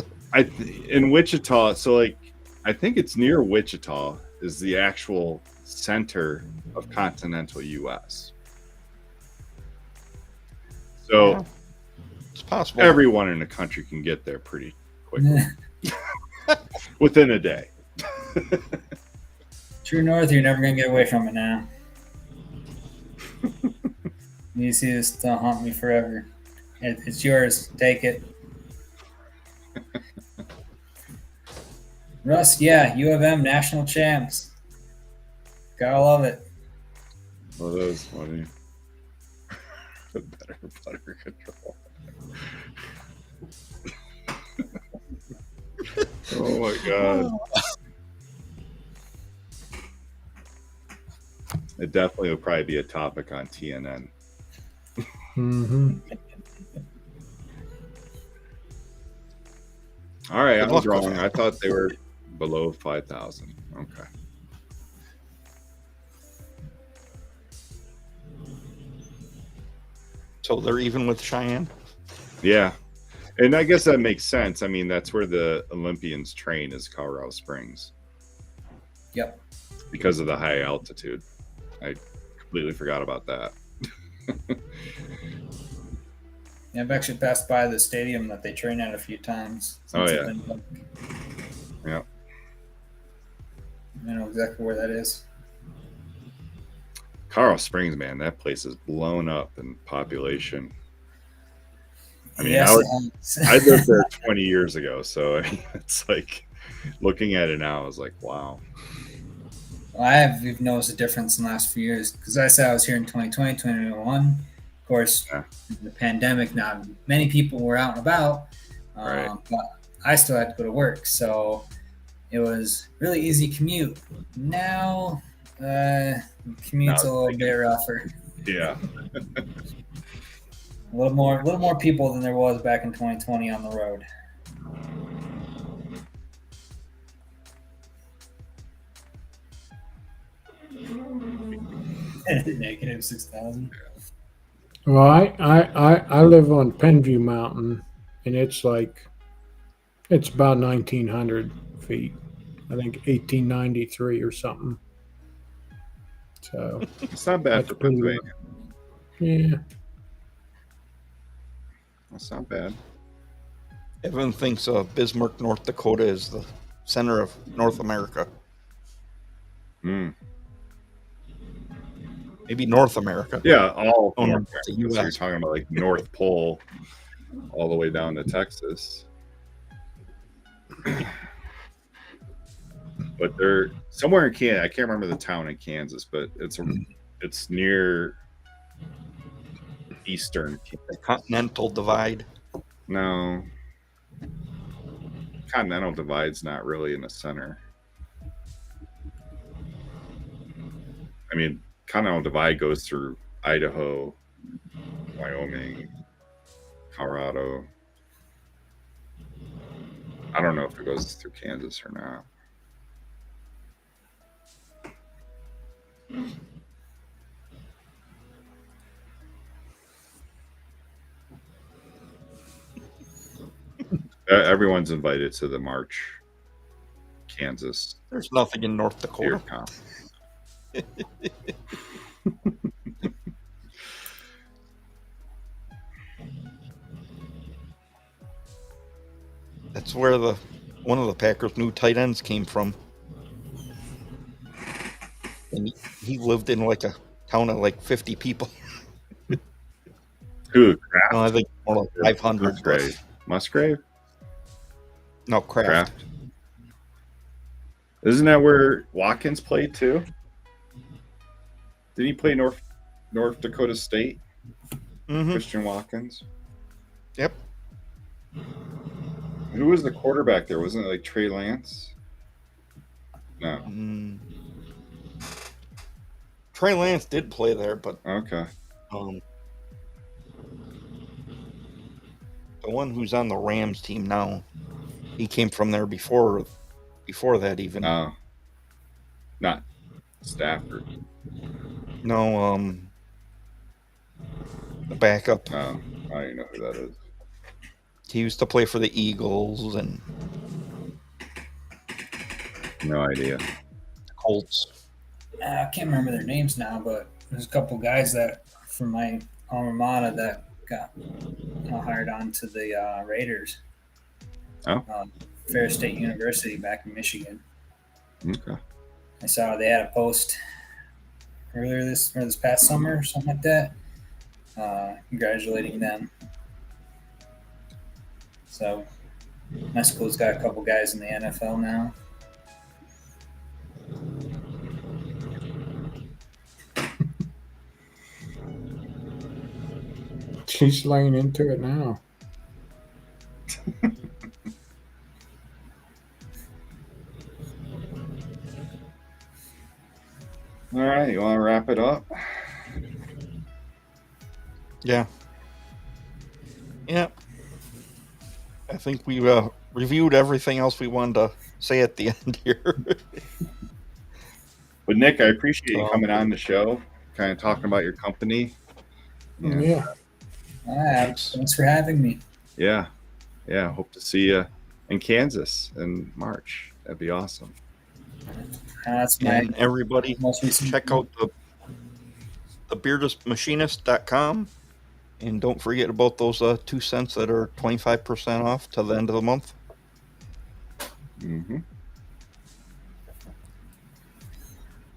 in Wichita, so like I think it's near Wichita is the actual center of continental U.S. So Yeah, it's possible. everyone in the country can get there pretty quickly within a day. True North, you're never gonna get away from it now. You see this to haunt me forever. It's yours. Take it. Russ, yeah, U of M national champs. Gotta love it. Well, that was funny. Better butter control. Oh my god. It definitely would probably be a topic on TNN. Mm-hmm. All right, I Good was luck with wrong. that. I thought they were below 5,000. Okay. So they're even with Cheyenne? Yeah. And I guess that makes sense. I mean, that's where the Olympians train is Colorado Springs Yep. because of the high altitude. I completely forgot about that. Yeah, I've actually passed by the stadium that they train at a few times. Oh, since yeah. I've been back. Yeah. I know exactly where that is. Colorado Springs, man, that place is blown up in population. I mean, Yes, I lived there 20 years ago, so I mean, it's like looking at it now, I was like, wow. Well, we've noticed a difference in the last few years because I said I was here in 2020, 2021. Of course, Yeah. the pandemic, not many people were out and about, Right. but I still had to go to work. So it was really easy commute. Now, commute's Now a little bit rougher. Yeah. A little more people than there was back in 2020 on the road. Negative 6,000. Well, I live on Penview Mountain, and it's about 1,900 feet. I think 1,893 or something. So It's not bad That's for pretty Pennsylvania. yeah, That's not bad. Evan thinks Bismarck, North Dakota is the center of North America. Mm. Maybe North America. Yeah, all Oh, no, North it's the America. So you're US. talking about like North Pole all the way down to Texas. But they're somewhere in Canada. I can't remember the town in Kansas, but it's near eastern. The Continental Divide. No, Continental Divide's not really in the center. I mean, Continental Divide goes through Idaho, Wyoming, Colorado. I don't know if it goes through Kansas or not. Everyone's invited to the March, Kansas There's nothing in North Beer Dakota. Con. That's where one of the Packers' new tight ends came from. And he lived in like a town of like 50 people. Who? Kraft? No, I think more like 500. Musgrave. Musgrave? No, Kraft. Isn't that where Watkins played too? Did he play North Dakota State? Mm-hmm. Christian Watkins. Yep. Who was the quarterback there? Wasn't it like Trey Lance? No. Trey Lance did play there, but Okay. The one who's on the Rams team now, he came from there before that even. Oh. Not Stafford. No, the backup. No, I don't even know who that is. He used to play for the Eagles and No idea. Colts. I can't remember their names now, but there's a couple guys that from my alma mater that got hired on to the Raiders. Oh. Fair State University back in Michigan. Okay. I saw they had a post earlier this past summer or something like that, congratulating them. So my school's got a couple guys in the NFL now. She's laying into it now. All right, you want to wrap it up? Yeah. Yeah. I think we reviewed everything else we wanted to say at the end here. But Nick, I appreciate you coming on the show, kind of talking about your company. Yeah. Thanks for having me. Yeah. Hope to see you in Kansas in March. That'd be awesome. That's my And everybody most recent. check out the beardlessmachinist.com, and don't forget about those 2 cents that are 25% off till the end of the month. Mm-hmm.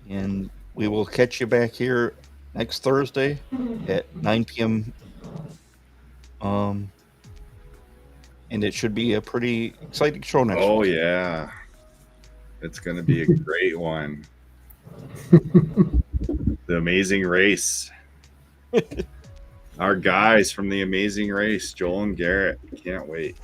And we will catch you back here next Thursday at 9 p.m. And it should be a pretty exciting show next week. Oh, yeah. It's going to be a great one. The Amazing Race. Our guys from The Amazing Race, Joel and Garrett. Can't wait.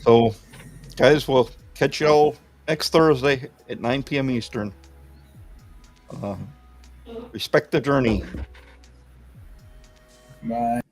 So, guys, we'll catch you all next Thursday at 9 p.m. Eastern. Respect the journey. Bye.